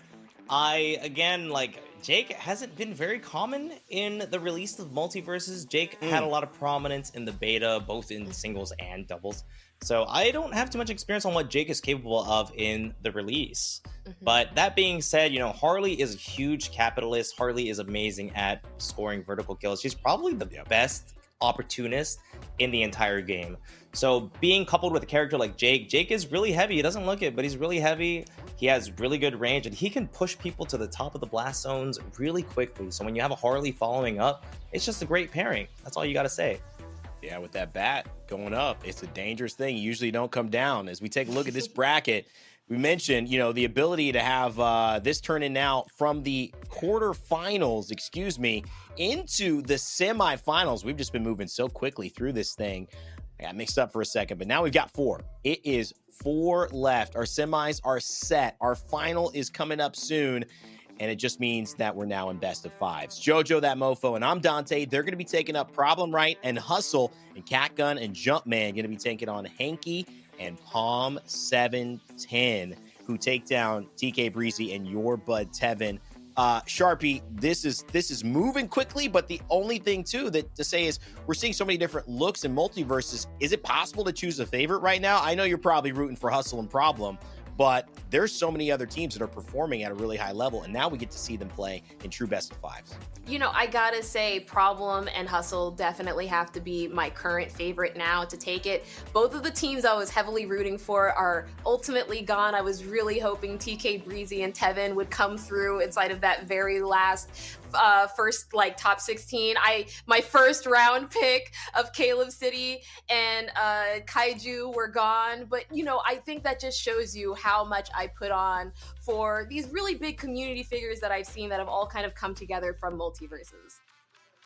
Jake hasn't been very common in the release of Multiverses. Jake had a lot of prominence in the beta, both in singles and doubles. So I don't have too much experience on what Jake is capable of in the release. But that being said, Harley is a huge capitalist. Harley is amazing at scoring vertical kills. She's probably the best opportunist in the entire game. So being coupled with a character like Jake is really heavy. He doesn't look it, but he's really heavy. He has really good range, and he can push people to the top of the blast zones really quickly. So when you have a Harley following up, it's just a great pairing. That's all you got to say. Yeah, with that bat going up, it's a dangerous thing. You usually don't come down. As we take a look at this bracket, we mentioned, the ability to have this turn in now from the quarterfinals, into the semifinals. We've just been moving so quickly through this thing. I got mixed up for a second, but now we've got 4. It is 4 left. Our semis are set. Our final is coming up soon, and it just means that we're now in best of 5s. Jojo, that mofo, and I'm Dante. They're going to be taking up Problem Right and Hustle, and Catgun and Jumpman going to be taking on Hanky and Palm 710, who take down TK Breezy and Your Bud Tevin. Sharpie, this is moving quickly, but the only thing too that to say is we're seeing so many different looks and multiverses. Is it possible to choose a favorite right now? I know you're probably rooting for Hustle and Problem, but there's so many other teams that are performing at a really high level, and now we get to see them play in true best of 5s. I gotta say, Problem and Hustle definitely have to be my current favorite now to take it. Both of the teams I was heavily rooting for are ultimately gone. I was really hoping TK Breezy and Tevin would come through inside of that very last first top 16. My first round pick of Caleb City and Kaiju were gone, but I think that just shows you how much I put on for these really big community figures that I've seen that have all kind of come together from Multiverses.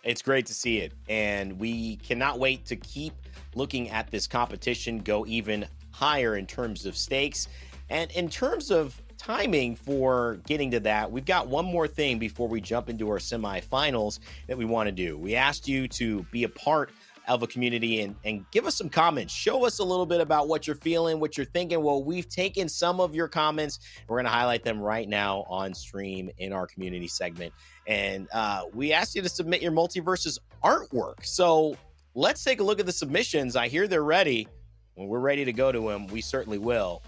It's great to see it, and we cannot wait to keep looking at this competition go even higher in terms of stakes and in terms of timing for getting to that. We've got one more thing before we jump into our semifinals that we want to do. We asked you to be a part of a community and give us some comments. Show us a little bit about what you're feeling, what you're thinking. Well, we've taken some of your comments. We're going to highlight them right now on stream in our community segment. And we asked you to submit your Multiverses artwork. So let's take a look at the submissions. I hear they're ready. When we're ready to go to them, we certainly will.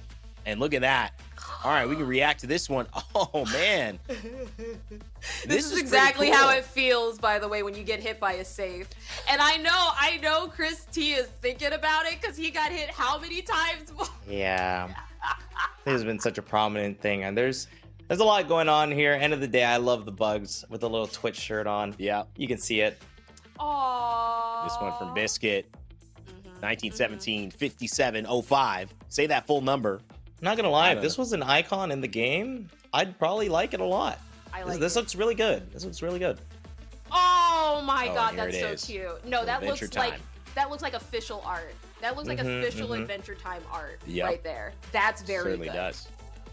And look at that. All right, we can react to this one. Oh, man. This is exactly how it feels, by the way, when you get hit by a safe. And I know Chris T is thinking about it because he got hit how many times? Yeah. This has been such a prominent thing. And there's a lot going on here. End of the day, I love the bugs with the little Twitch shirt on. Yeah. You can see it. Aww. This one from Biscuit. 1917 5705. Say that full number. Not gonna lie, if this was an icon in the game, I'd probably like it a lot. This looks really good. This looks really good. Oh my god, here that's it so is. cute. No, that looks Adventure like official art. That looks like official Adventure Time art Yep. right there. That's very Certainly good. does.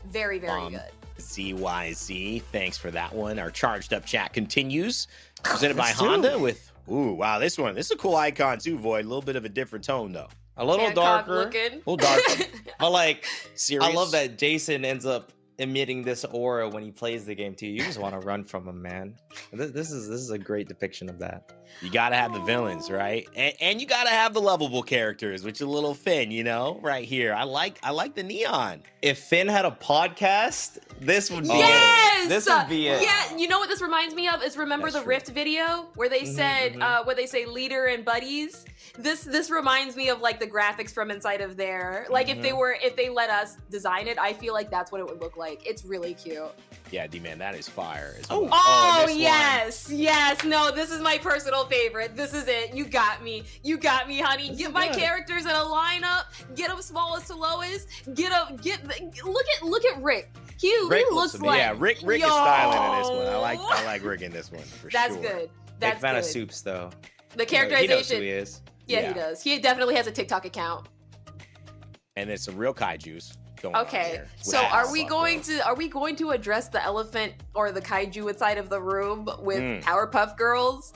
Very, very good. ZYZ, thanks for that one. Our charged up chat continues. Presented by Let's do Honda it. with, ooh, wow, this is a cool icon too, Void. A little bit of a different tone though. A little Hancock darker, looking. A little darker. but like Serious. I love that Jason ends up emitting this aura when he plays the game too. You just want to run from him, man. This is a great depiction of that. You gotta have the villains, right? And you gotta have the lovable characters, which is a little Finn, right here. I like the neon. If Finn had a podcast, this would be Yes! it. This would be it. Yeah, you know what this reminds me of is remember That's the true. Rift video where they said mhm. where they say leader and buddies. This reminds me of like the graphics from inside of there. Like if they let us design it, I feel like that's what it would look like. It's really cute. Yeah, D-Man, that is fire. as Oh. well. Oh, and this one. yes. No, this is my personal favorite. This is it. You got me, honey. This Get is my good. characters in a lineup. Get them smallest to lowest. Look at Rick. He Rick looks looks like Yeah, Rick is Yo. styling in this one. I like Rick in this one for That's sure. good. Big That's fan good. of Soups though. The He knows who he characterization. is. Yeah, Yeah. he does. He definitely has a TikTok account. And there's some real kaijus going on Okay, here. so Wow. are we going to address the elephant or the kaiju inside of the room with Powerpuff Girls?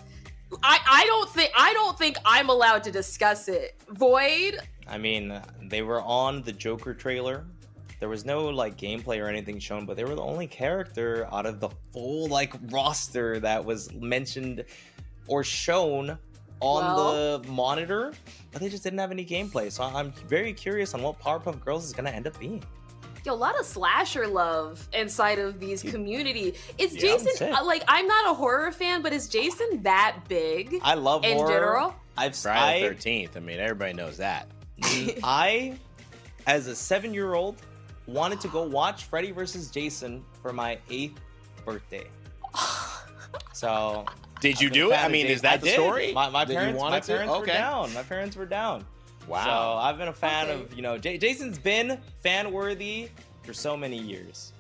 I don't think I'm allowed to discuss it. Void. I mean, they were on the Joker trailer. There was no like gameplay or anything shown, but they were the only character out of the full like roster that was mentioned or shown on the monitor, but they just didn't have any gameplay. So I'm very curious on what Powerpuff Girls is gonna end up being. Yo, a lot of slasher love inside of these community. Is Yeah, Jason that's it. like I'm not a horror fan, but is Jason that big I love in horror. general? Friday the 13th. I mean, everybody knows that. I, as a 7-year-old, wanted to go watch Freddy vs. Jason for my 8th birthday. So Did you I've been a do it? fan I of mean, Jason. is that I the did. story? My That you parents, wanted to? were Okay. down. My parents were down. Wow. So I've been a fan Okay. of, Jason's been fan worthy for so many years.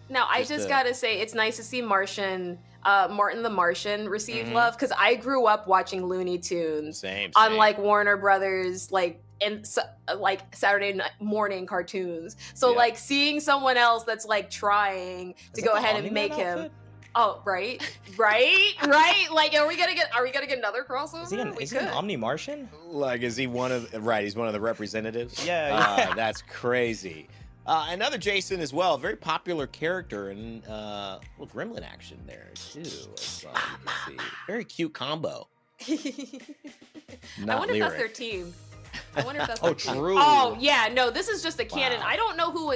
Now, I Just just a- gotta say, it's nice to see Martian, Martin the Martian receive Mhm. love because I grew up watching Looney Tunes Same. on like Warner Brothers, like like Saturday morning cartoons. So Yeah. like seeing someone else that's like trying to Is go that the ahead and Omni-Man make him. outfit? Oh, right. Like, are we gonna get another crossover? Is he an, We is he an could. Omni Martian? Like, is he one of right? He's one of the representatives. Yeah. That's crazy. Another Jason as well, very popular character and little gremlin action there too. As well. You can see. Very cute combo. I Not wonder if that's lyric. their team. I wonder if that's Oh, their team. true. Oh yeah, no, this is just a canon. Wow. I don't know who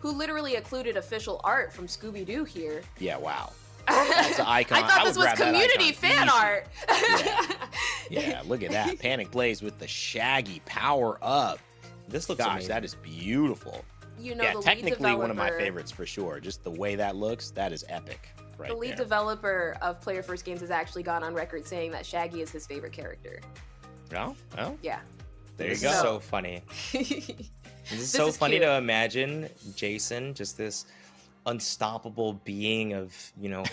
literally included official art from Scooby Doo here. Yeah, wow. That's an icon. I thought I this would was grab that community icon fan easy. art. Yeah, look at that. Panic Blaze with the Shaggy power up. This looks Gosh, amazing. that is beautiful. You know, Yeah, the lead technically one of my developer- favorites for sure. Just the way that looks, that is epic. Right The lead there. developer of Player First Games has actually gone on record saying that Shaggy is his favorite character. Oh, oh, Yeah. there you This go. is so funny. This is so is funny cute. to imagine Jason, just this unstoppable being of,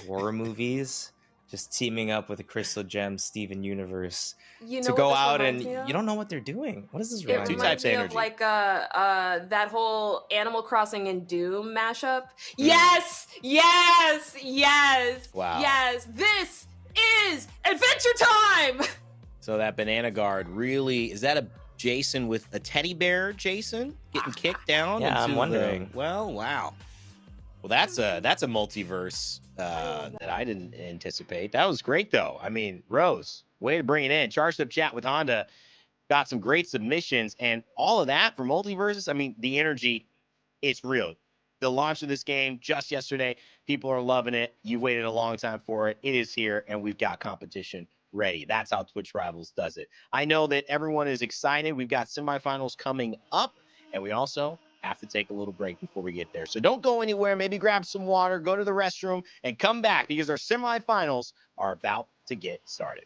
horror movies, just teaming up with a Crystal Gem Steven Universe You know to what go this out reminds and me of? you don't know what they're doing. What does this It remind two you? reminds types of me of energy. like that whole Animal Crossing and Doom mashup. Yes, Wow. yes. This is Adventure Time. So that banana guard really is that a Jason with a teddy bear? Jason getting kicked down? Yeah, I'm into wondering. Well, wow. Well, that's a multiverse that I didn't anticipate. That was great though. I mean, Rose, way to bring it in. Charged up chat with Honda. Got some great submissions and all of that for multiverses. I mean, the energy, it's real. The launch of this game just yesterday, people are loving it. You've waited a long time for it. It is here, and we've got competition ready. That's how Twitch Rivals does it. I know that everyone is excited. We've got semifinals coming up, and we also have to take a little break before we get there. So don't go anywhere. Maybe grab some water, go to the restroom, and come back because our semifinals are about to get started.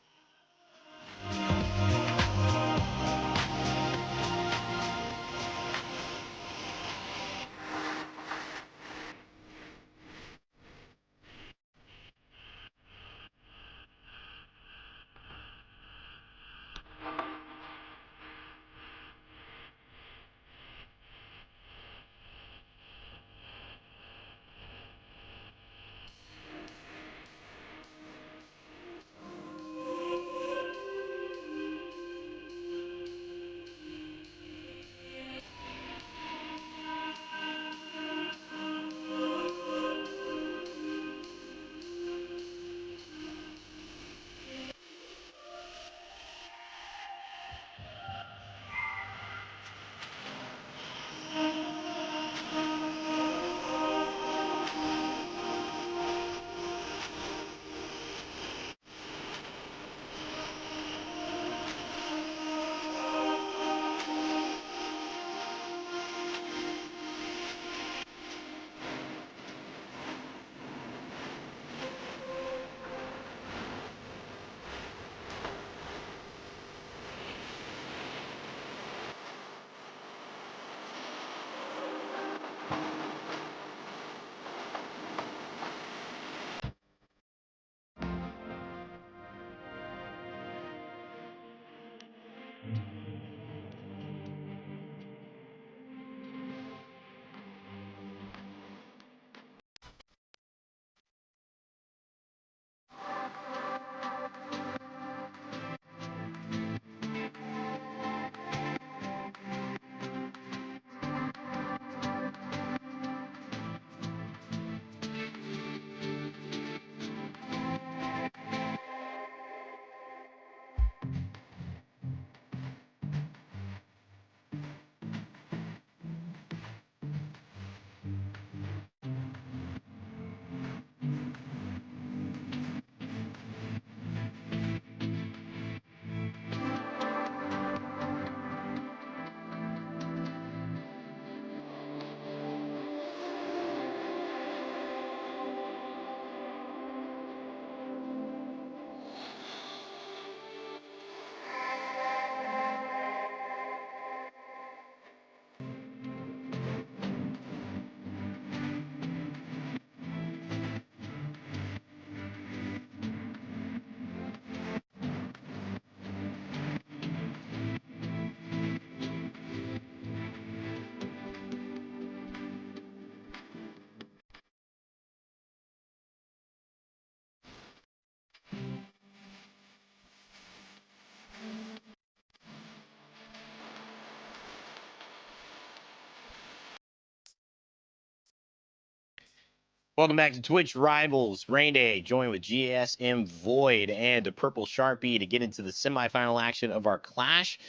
Welcome back to Twitch Rivals Rain Day, joined with GSM Void and a Purple Sharpie to get into the semifinal action of our Clash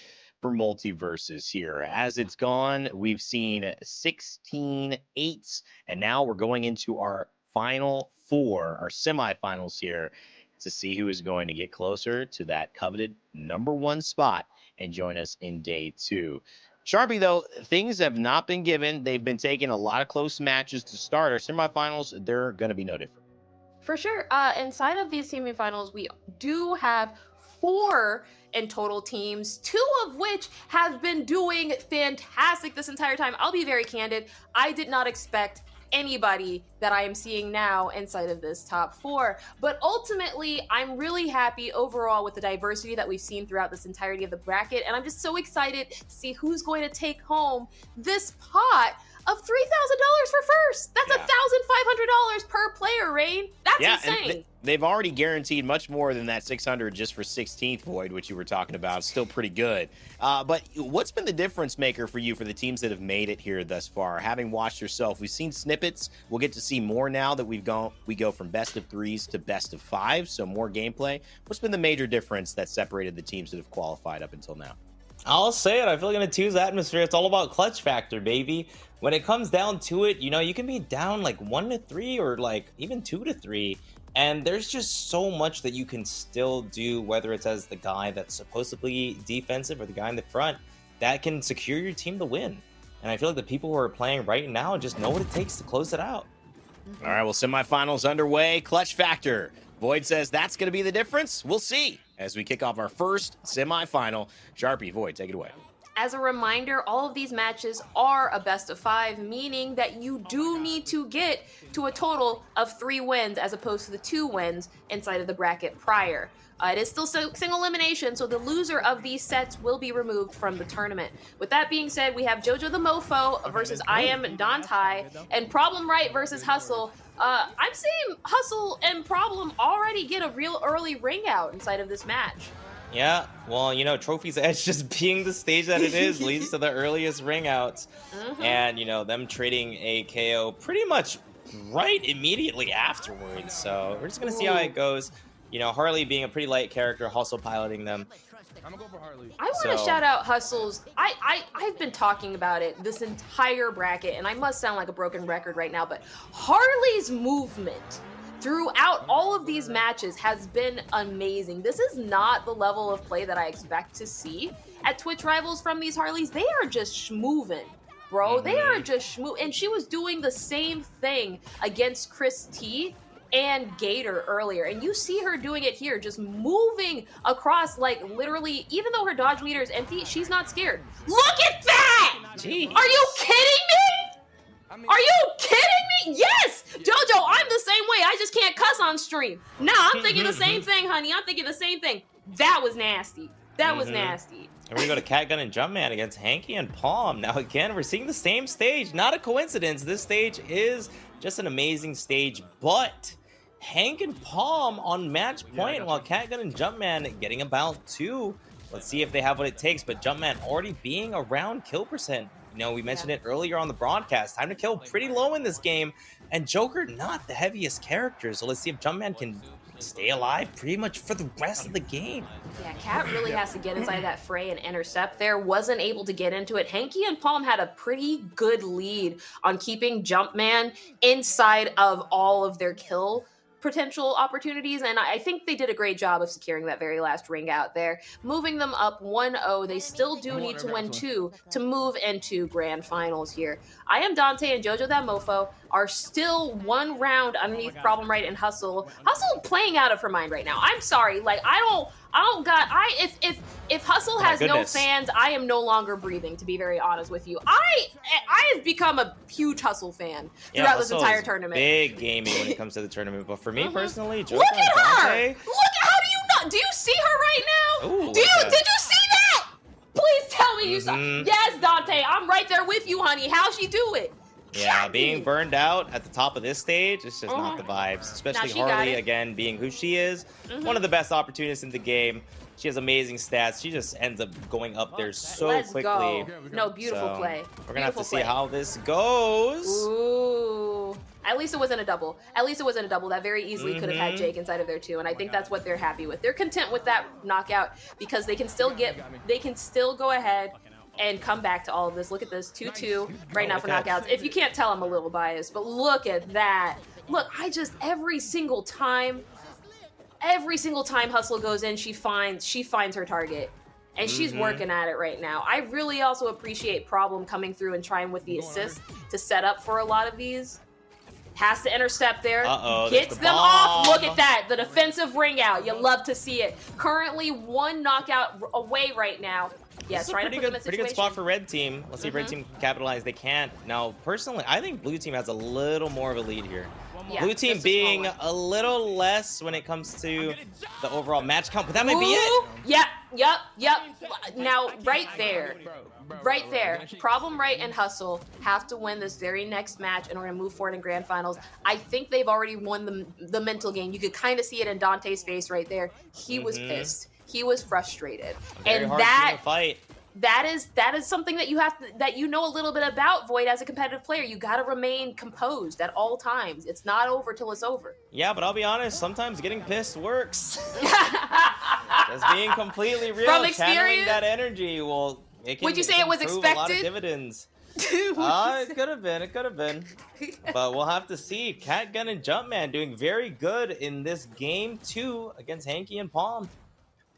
for Multiverses here. As it's gone, we've seen 16 eights, and now we're going into our final four, our semifinals here, to see who is going to get closer to that coveted #1 spot and join us in day 2. Sharpie, though, things have not been given. They've been taking a lot of close matches to start. Our semifinals, they're going to be no different. For sure. Inside of these semifinals, we do have 4 in total teams, 2 of which have been doing fantastic this entire time. I'll be very candid. I did not expect anybody that I am seeing now inside of this top 4. But ultimately, I'm really happy overall with the diversity that we've seen throughout this entirety of the bracket. And I'm just so excited to see who's going to take home this pot of $3,000 for first. That's $1,500 per player, Rain. That's insane. And they've already guaranteed much more than that 600 just for 16th Void, which you were talking about. Still pretty good. But what's been the difference maker for you for the teams that have made it here thus far? Having watched yourself, we've seen snippets. We'll get to see more now that we go from best of 3s to best of 5, so more gameplay. What's been the major difference that separated the teams that have qualified up until now? I'll say it. I feel like in a 2's atmosphere, it's all about clutch factor, baby. When it comes down to it, you can be down like 1-3 or like even 2-3. And there's just so much that you can still do, whether it's as the guy that's supposedly defensive or the guy in the front, that can secure your team to win. And I feel like the people who are playing right now just know what it takes to close it out. All right, well, semifinals underway. Clutch factor. Void says that's going to be the difference. We'll see as we kick off our first semifinal. Sharpie, Void, take it away. As a reminder, all of these matches are a best of 5, meaning that you do need to get to a total of 3 wins as opposed to the 2 wins inside of the bracket prior. It is still single elimination, so the loser of these sets will be removed from the tournament. With that being said, we have JoJo the Mofo versus I Am Dante, and Problem Right versus Hustle. I'm seeing Hustle and Problem already get a real early ring out inside of this match. Yeah, well, Trophy's Edge just being the stage that it is leads to the earliest ring outs. And, them trading a KO pretty much right immediately afterwards. So we're just going to see how it goes. Harley being a pretty light character, Hustle piloting them. I want to shout out Hustle's. I've been talking about it this entire bracket, and I must sound like a broken record right now, but Harley's movement throughout all of these matches has been amazing. This is not the level of play that I expect to see at Twitch Rivals from these Harleys. They are just schmoovin', bro. They are just schmoo. And she was doing the same thing against Chris T and Gator earlier. And you see her doing it here, just moving across, like literally, even though her dodge meter is empty, she's not scared. Look at that! Jeez. Are you kidding me? Are you kidding me? Yes! JoJo, I'm the same way. I just can't cuss on stream. Nah, I'm thinking the same thing, honey. I'm thinking the same thing. That was nasty. That was nasty. And we're going to go to Catgun and Jumpman against Hanky and Palm. Now, again, we're seeing the same stage. Not a coincidence. This stage is just an amazing stage. But Hank and Palm on match point, while Catgun and Jumpman getting about 2. Let's see if they have what it takes. But Jumpman already being around kill percent. We mentioned it earlier on the broadcast. Time to kill pretty low in this game. And Joker, not the heaviest character. So let's see if Jumpman can stay alive pretty much for the rest of the game. Yeah, Cat really has to get inside that fray and intercept there. Wasn't able to get into it. Hanky and Palm had a pretty good lead on keeping Jumpman inside of all of their kill potential opportunities, and I think they did a great job of securing that very last ring out there, moving them up 1-0. They still do need to win 2 to move into grand finals here. I Am Dante and JoJo That Mofo are still 1 round underneath Problem Right and Hustle. Hustle playing out of her mind right now. I'm sorry, like if Hustle has no fans, I am no longer breathing, to be very honest with you. I have become a huge Hustle fan throughout this entire tournament. Big gaming when it comes to the tournament, but for me personally, Joker look at her! Dante, Look, how do you not? Do you see her right now? Ooh, did you see that? Please tell me you saw. Yes, Dante, I'm right there with you, honey. How'd she do it? Yeah, being burned out at the top of this stage, it's just not the vibes. Especially Harley, again, being who she is. One of the best opportunists in the game. She has amazing stats. She just ends up going up there so quickly. Go. No, beautiful play. We're going to have to see how this goes. Ooh. At least it wasn't a double. At least it wasn't a double. That very easily could have had Jake inside of there too, and I think that's what they're happy with. They're content with that knockout because they can still go ahead and come back to all of this. Look at this, 2-2 right now for knockouts. If you can't tell, I'm a little biased, but look at that. Look, every single time Hustle goes in, she finds her target. And she's working at it right now. I really also appreciate Problem coming through and trying with the assist to set up for a lot of these. Has to intercept there. Gets them off. Look at that. The defensive ring out. You love to see it. Currently 1 knockout away right now. Yes, trying to put them in pretty good spot for Red Team. Let's see if Red Team can capitalize. They can't. Now, personally, I think Blue Team has a little more of a lead here. Yeah, Blue Team being a little less when it comes to the overall match count, but that might be it. Yep. Now, right there, Problem Right and Hustle have to win this very next match in order to move forward in Grand Finals. I think they've already won the mental game. You could kind of see it in Dante's face right there. He was pissed. He was frustrated. Very hard to fight. That is something that you know a little bit about, Void, as a competitive player. You got to remain composed at all times. It's not over till it's over. Yeah, but I'll be honest, sometimes getting pissed works. Just being completely real, From channeling that energy, would you say it was expected? A lot of dividends. It could have been. But we'll have to see. Catgun and Jumpman doing very good in this game 2 against Hanky and Palm.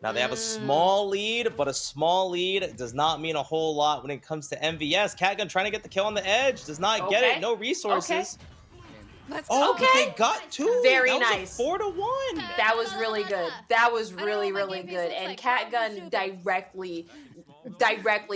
Now, they have a small lead, but a small lead does not mean a whole lot when it comes to MVS. Catgun trying to get the kill on the edge. Does not get it. No resources. Let's but they got 2. Very that nice. Was a 4-1. That was really good. That was really good. And Catgun directly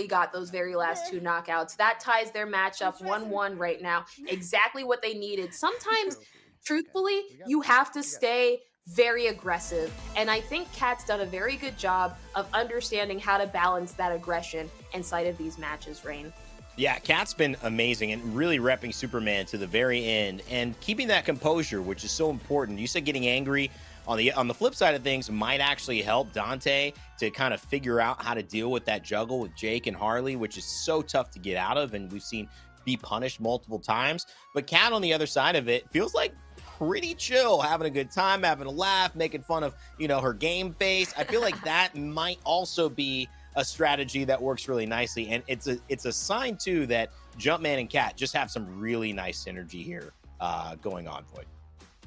got those very last 2 knockouts. That ties their matchup 1-1 right now. Exactly what they needed. Sometimes, truthfully, you have to stay very aggressive, and I think Cat's done a very good job of understanding how to balance that aggression inside of these matches, Rain. Yeah, Cat's been amazing and really repping Superman to the very end and keeping that composure, which is so important. You said getting angry on the flip side of things might actually help Dante to kind of figure out how to deal with that juggle with Jake and Harley, which is so tough to get out of, and we've seen be punished multiple times. But Cat on the other side of it feels like pretty chill, having a good time, having a laugh, making fun of, her game face. I feel like that might also be a strategy that works really nicely. And it's a sign too that Jumpman and Cat just have some really nice synergy here going on, Void.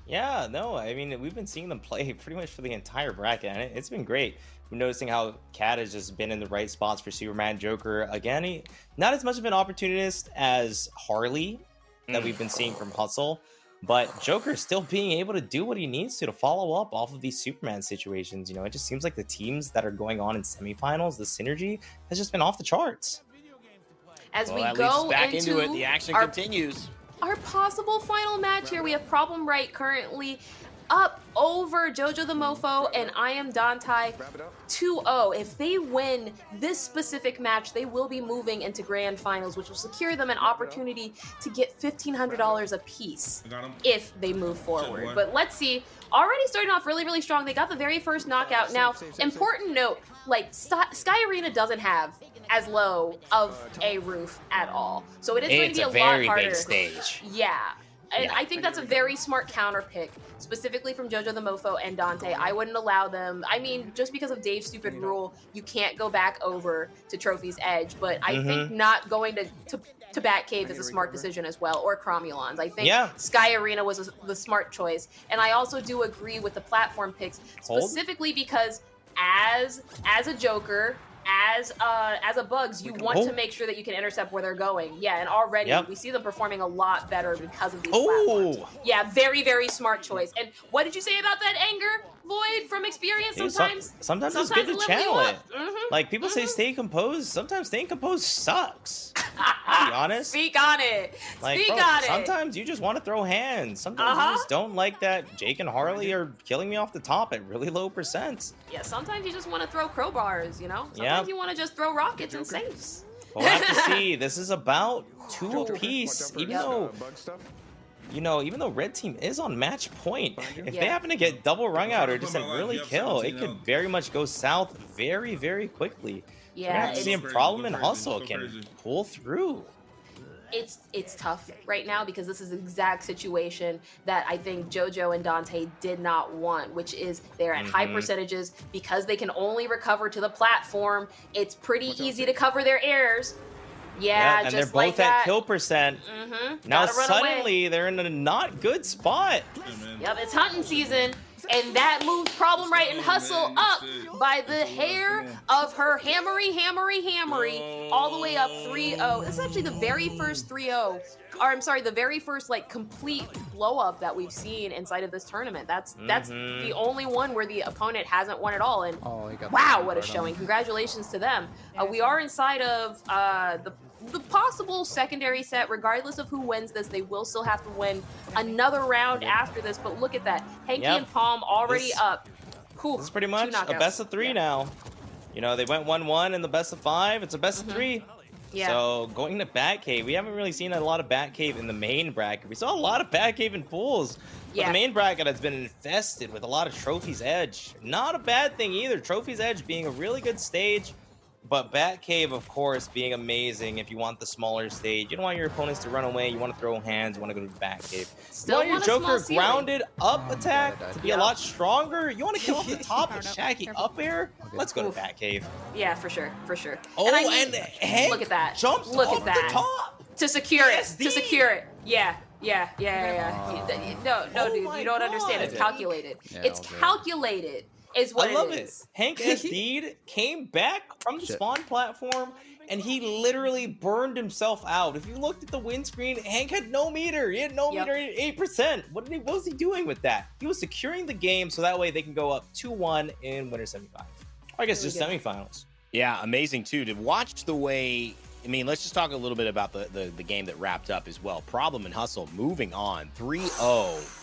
Yeah, no, I mean, we've been seeing them play pretty much for the entire bracket, and it's been great. We're noticing how Cat has just been in the right spots for Superman. Joker, again, not as much of an opportunist as Harley that we've been seeing from Hustle. But Joker still being able to do what he needs to follow up off of these Superman situations. It just seems like the teams that are going on in semifinals, the synergy has just been off the charts. As we go back into it, the action continues. Our possible final match here, we have Problem Right currently up over Jojo the Mofo and I Am Dante 2-0. If they win this specific match, they will be moving into Grand Finals, which will secure them an opportunity to get $1,500 apiece if they move forward. But let's see. Already starting off really strong. They got the very first knockout. Now, important note, Sky Arena doesn't have as low of a roof at all. So it is going to be a lot harder. It's a very big stage. Yeah. And I think that's a very smart counter pick, specifically from Jojo the Mofo and Dante. I wouldn't allow them. I mean, just because of Dave's stupid rule, you can't go back over to Trophy's Edge. But I think not going to Batcave is a smart decision as well, or Cromulons. I think Sky Arena was the smart choice. And I also do agree with the platform picks, specifically because as a Joker, as a Bugs, you want to make sure that you can intercept where they're going. Yeah, and already we see them performing a lot better because of these platforms. Yeah, very smart choice. And what did you say about that anger, Void, from experience? Sometimes it's good to channel it. Like people say stay composed. Sometimes staying composed sucks. To be honest. Speak on it. Sometimes you just want to throw hands. Sometimes you just don't like that Jake and Harley are killing me off the top at really low percents. Yeah, sometimes you just want to throw crowbars, Sometimes you want to just throw rockets and safes. We'll have to see. This is about 2 apiece, even though Red Team is on match point. If they happen to get double rung out or just an early kill, it could very much go south very quickly. Yeah, we're gonna have to see if Problem and Hustle can pull through. it's tough right now because this is the exact situation that I think JoJo and Dante did not want, which is they're at high percentages because they can only recover to the platform. It's pretty easy to cover their errors. Yeah, and just they're both like at that. kill percent. Now Gotta run suddenly they're in a not good spot. Yep, it's hunting season. And that moves Problem Right and Hustle up by the hair of her hammery, all the way up 3-0. This is actually the very first 3-0, or I'm sorry, the very first like complete blow up that we've seen inside of this tournament. That's the only one where the opponent hasn't won at all. And wow, what a showing! Congratulations to them. We are inside of the possible secondary set. Regardless of who wins this, they will still have to win another round after this. But look at that, Hanky and Palm already up. Whew, This is pretty much a best of 3 now. You know, they went 1-1 in the best of 5. It's a best of 3. Yeah. So going to Batcave, we haven't really seen a lot of Batcave in the main bracket. We saw a lot of Batcave in pools. But the main bracket has been infested with a lot of Trophy's Edge. Not a bad thing either. Trophy's Edge being a really good stage. But Batcave, of course, being amazing if you want the smaller stage. You don't want your opponents to run away. You want to throw hands. You want to go to Batcave. You want your Joker grounded up attack to be a lot stronger. You want to kill off the top with Shaggy up air? Let's go to Batcave. Yeah, for sure, for sure. Oh, and Hank look at that. Jumps look off at that. the top. To secure it. PSD. To secure it. Yeah. No, Oh dude, my you don't understand. It's God. calculated. It's calculated. Is what I love it it. is. Hank SD'd, came back from the spawn platform, and he literally burned himself out. If you looked at the win screen, Hank had no meter. He had no meter at 8%. What was he doing with that? He was securing the game so that way they can go up 2-1 in winter semifinals. Or I guess just semifinals. Yeah, amazing too to watch the way. I mean, let's just talk a little bit about the game that wrapped up as well. Problem and Hustle moving on 3-0.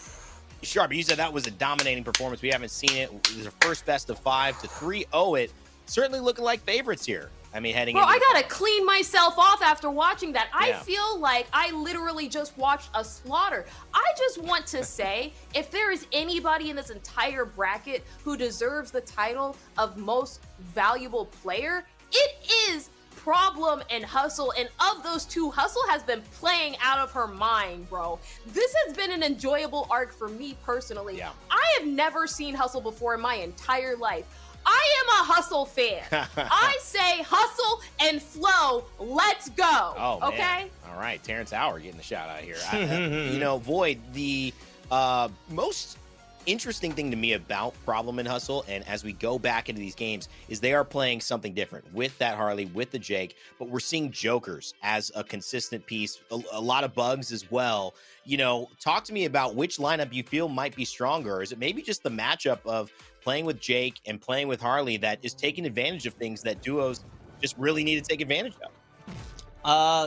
Sharp, you said that was a dominating performance. We haven't seen it. It was a first best of 5 to 3-0 it. Certainly looking like favorites here. I mean, heading Bro, into I gotta clean myself off after watching that. I Yeah. feel like I literally just watched a slaughter. I just want to say, if there is anybody in this entire bracket who deserves the title of most valuable player, it is Problem and Hustle. And of those two, Hustle has been playing out of her mind, bro. This has been an enjoyable arc for me personally. Yeah. I have never seen Hustle before in my entire life. I am a Hustle fan. I say Hustle and Flow, let's go. Oh, man. Okay? All right, Terrence Howard getting the shout out here. You know, Void, the most interesting thing to me about Problem and Hustle, and as we go back into these games, is they are playing something different with that Harley, with the Jake, but we're seeing Jokers as a consistent piece, a lot of bugs as well. You know, talk to me about which lineup you feel might be stronger. Is it maybe just the matchup of playing with Jake and playing with Harley that is taking advantage of things that duos just really need to take advantage of?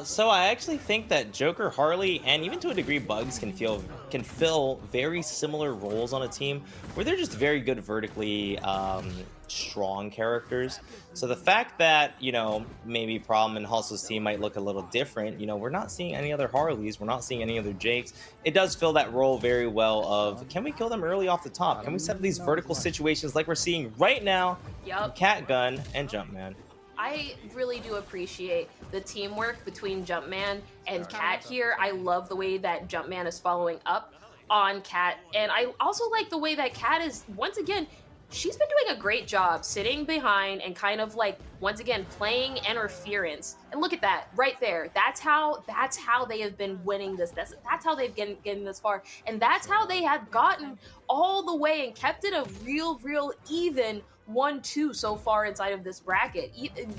So I actually think that Joker, Harley, and even to a degree Bugs can fill very similar roles on a team where they're just very good vertically strong characters. So the fact that, you know, maybe Problem and Hustle's team might look a little different, you know, we're not seeing any other Harleys, we're not seeing any other Jakes. It does fill that role very well of, can we kill them early off the top? Can we set up these vertical situations like we're seeing right now? Yup. Cat Gun and Jumpman. I really do appreciate the teamwork between Jumpman and Cat here. I love the way that Jumpman is following up on Cat. And I also like the way that Cat is, once again, she's been doing a great job sitting behind and kind of like, once again, playing interference. And look at that right there. That's how they have been winning this. That's how they've getting this far. And that's how they have gotten all the way and kept it a real even 1-2 so far inside of this bracket.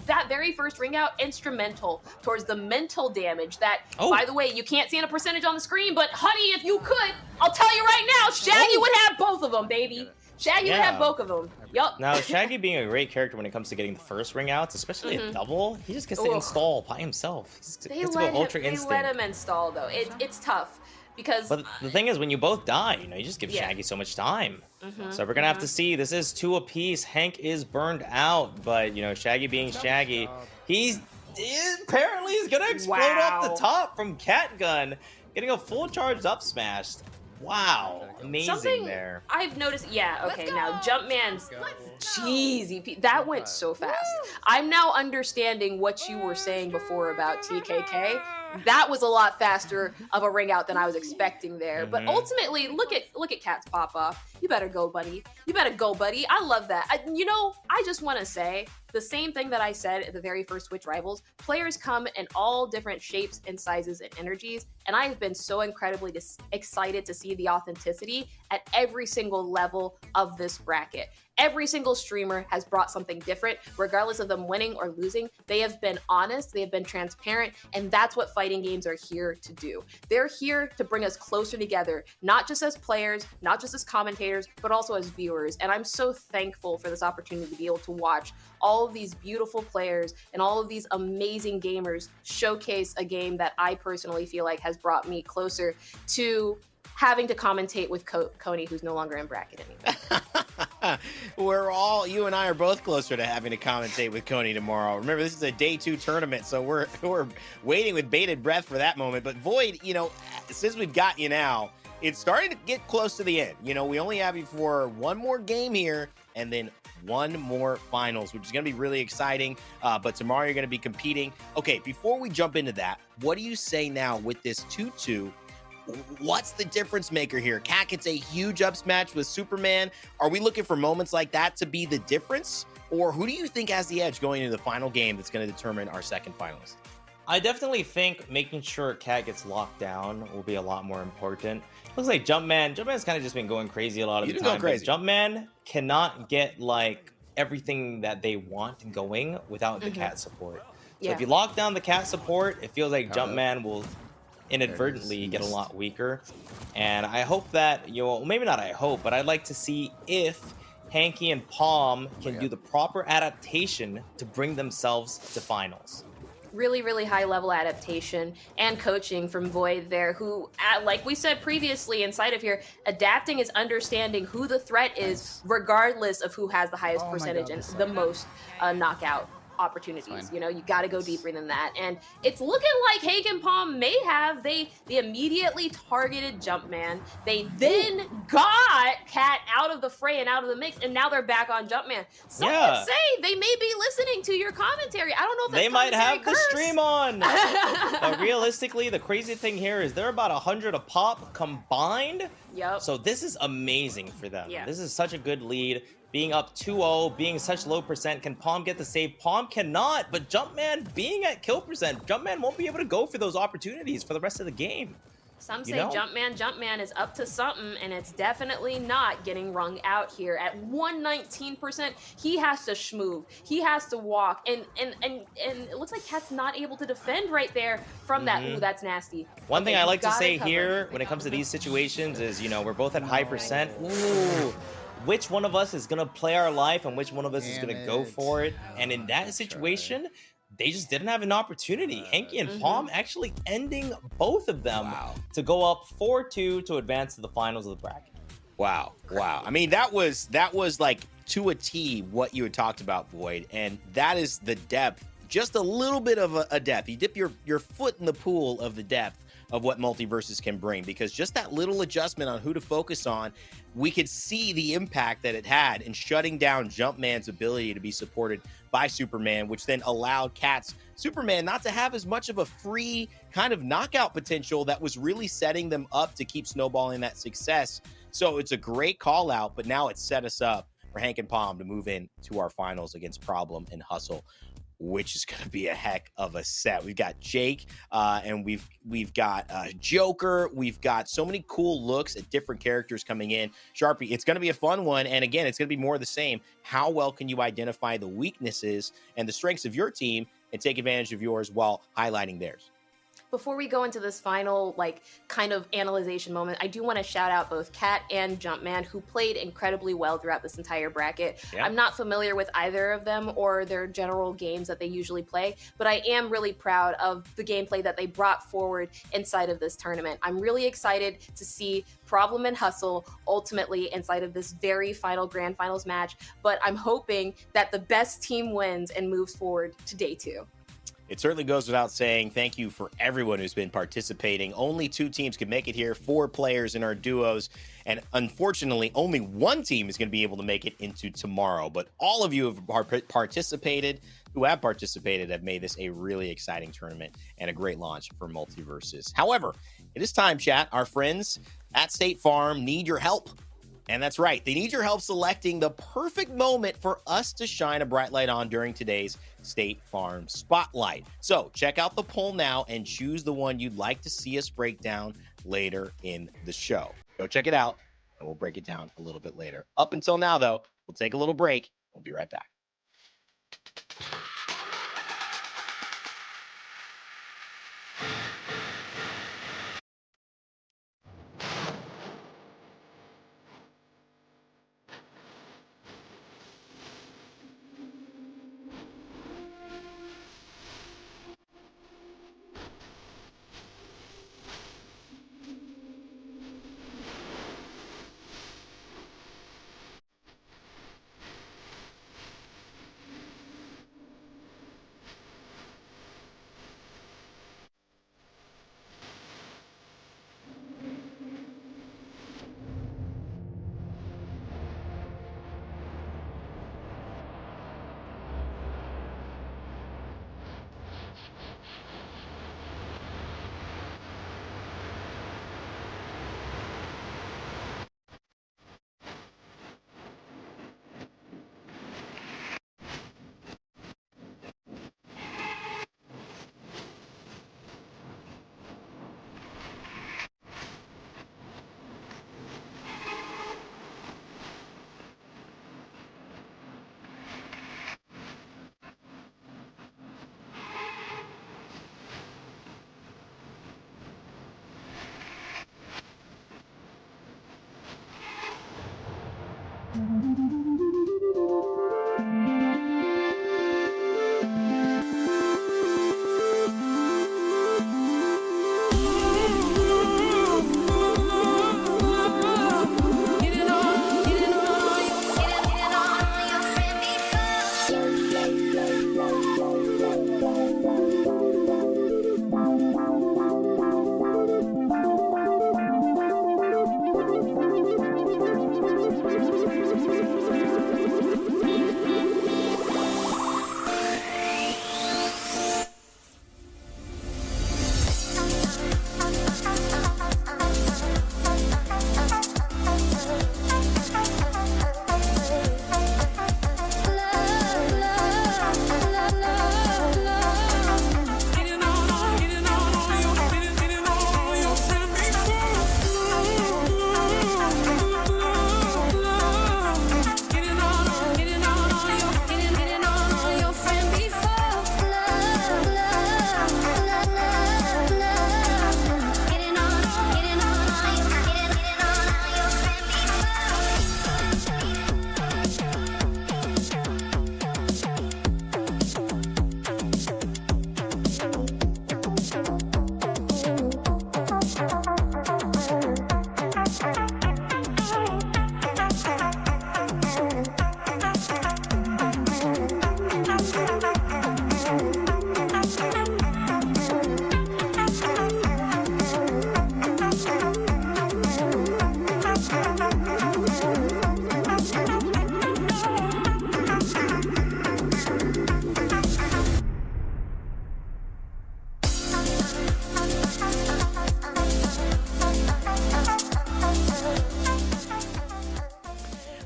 That very first ring out, instrumental towards the mental damage that, by the way, you can't see in a percentage on the screen, but honey, if you could, I'll tell you right now, Shaggy would have both of them, baby. Shaggy would have both of them. Yup. Now, Shaggy being a great character when it comes to getting the first ring outs, especially a double, he just gets to install by himself. He gets to go Ultra Instinct. They let him install, though. It's tough. Because but the thing is, when you both die, you know, you just give Shaggy so much time. So we're gonna have to see. This is 2 apiece. Hank is burned out, but you know, Shaggy being Shaggy, apparently he's gonna explode off the top from Cat Gun, getting a full charged up smash. Wow, amazing. Something there. I've noticed. Yeah, okay. Now Jumpman's cheesy. That went so fast. I'm now understanding what you were saying before about TKK. that was a lot faster of a ring out than I was expecting there. But ultimately, look at Cat's pop off. You better go, buddy. You better go, buddy. I love that. I just want to say the same thing that I said at the very first Twitch Rivals. Players come in all different shapes and sizes and energies, and I have been so incredibly excited to see the authenticity at every single level of this bracket. Every single streamer has brought something different, regardless of them winning or losing. They have been honest, they have been transparent, and that's what fighting games are here to do. They're here to bring us closer together, not just as players, not just as commentators, but also as viewers. And I'm so thankful for this opportunity to be able to watch all of these beautiful players and all of these amazing gamers showcase a game that I personally feel like has brought me closer to having to commentate with Coney, who's no longer in bracket anymore. You and I are both closer to having to commentate with Coney tomorrow. Remember, this is a day 2 tournament, so we're waiting with bated breath for that moment. But Void, since we've got you now, it's starting to get close to the end. We only have you for one more game here and then one more finals, which is going to be really exciting. But tomorrow you're going to be competing. Okay, before we jump into that, what do you say now with this 2-2? What's the difference maker here? Cat gets a huge up smash with Superman. Are we looking for moments like that to be the difference? Or who do you think has the edge going into the final game that's going to determine our second finalist? I definitely think making sure Cat gets locked down will be a lot more important. Looks like Jumpman's kind of just been going crazy a lot of the time. Jumpman cannot get everything that they want going without the Cat support. So if you lock down the Cat support, it feels like Jumpman will inadvertently get a lot weaker. And I hope that, maybe not I hope, but I'd like to see if Hanky and Palm can do the proper adaptation to bring themselves to finals. Really, really high level adaptation and coaching from Void there, who, like we said previously inside of here, adapting is understanding who the threat is, regardless of who has the highest percentage and the most knockout opportunities. You got to go deeper than that, and it's looking like Hank and Palm may have. They immediately targeted Jumpman. They then got Cat out of the fray and out of the mix, and now they're back on Jumpman. Some would say they may be listening to your commentary. I don't know if they might have the stream on. But realistically, the crazy thing here is they're about 100 a pop combined. Yep. So this is amazing for them. Yeah. This is such a good lead. Being up 2-0, being such low percent, can Palm get the save? Palm cannot, but Jumpman being at kill percent, Jumpman won't be able to go for those opportunities for the rest of the game. Some say Jumpman is up to something, and it's definitely not getting wrung out here. At 119%, he has to schmoove. He has to walk, and it looks like Cat's not able to defend right there from that. Ooh, that's nasty. One thing I like to say here when it comes to these situations is, we're both at high percent. Ooh. Which one of us is going to play our life and which one of us is going to go for it? And in that situation, they just didn't have an opportunity. Hanky and Palm actually ending both of them to go up 4-2 to advance to the finals of the bracket. Wow. I mean, that was like to a T what you had talked about, Void, and that is the depth. Just a little bit of a depth. You dip your foot in the pool of the depth of what Multiverses can bring, because just that little adjustment on who to focus on, we could see the impact that it had in shutting down Jumpman's ability to be supported by Superman, which then allowed Cat's Superman not to have as much of a free kind of knockout potential that was really setting them up to keep snowballing that success. So it's a great call out, but now it's set us up for Hank and Palm to move in to our finals against Problem and Hustle, which is going to be a heck of a set. We've got Jake, and we've got Joker. We've got so many cool looks at different characters coming in. Sharpie, it's going to be a fun one, and again, it's going to be more of the same. How well can you identify the weaknesses and the strengths of your team and take advantage of yours while highlighting theirs? Before we go into this final, kind of analyzation moment, I do want to shout out both Cat and Jumpman, who played incredibly well throughout this entire bracket. Yeah. I'm not familiar with either of them or their general games that they usually play, but I am really proud of the gameplay that they brought forward inside of this tournament. I'm really excited to see Problem and Hustle ultimately inside of this very final grand finals match, but I'm hoping that the best team wins and moves forward to day 2. It certainly goes without saying, thank you for everyone who's been participating. Only 2 teams could make it here, 4 players in our duos, and unfortunately, only 1 team is going to be able to make it into tomorrow. But all of you have participated. who have participated have made this a really exciting tournament and a great launch for Multiverses. However, it is time, chat. Our friends at State Farm need your help. And that's right. They need your help selecting the perfect moment for us to shine a bright light on during today's State Farm Spotlight. So check out the poll now and choose the one you'd like to see us break down later in the show. Go check it out, and we'll break it down a little bit later. Up until now, though, we'll take a little break. We'll be right back.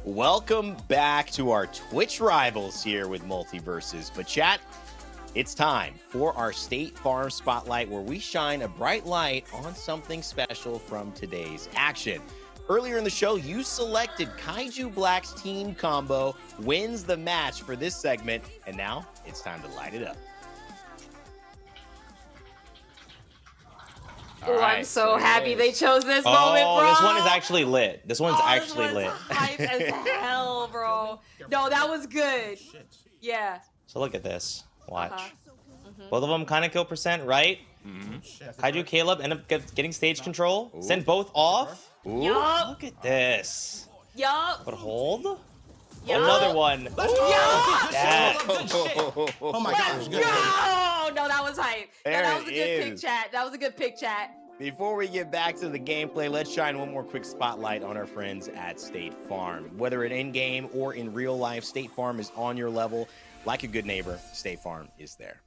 Welcome back to our Twitch rivals here with Multiverses. But chat, it's time for our State Farm Spotlight, where we shine a bright light on something special from today's action. Earlier in the show, you selected Kaiju Black's team combo wins the match for this segment, and now it's time to light it up. Oh, I'm so happy they chose this moment, bro. This one is actually lit. This one's actually this lit. Hype as hell, bro. No, that was good. Yeah. So look at this. Watch. Both of them kind of kill percent, right? Kaiju Caleb end up getting stage control. Ooh. Send both off. Yup. Look at this. Yup. But hold. Yup. Another one. Yup. That. Oh my gosh. No, that was hype. No, that was a good pick, chat. That was a good pick, chat. Before we get back to the gameplay, let's shine one more quick spotlight on our friends at State Farm. Whether in-game or in real life, State Farm is on your level. Like a good neighbor, State Farm is there.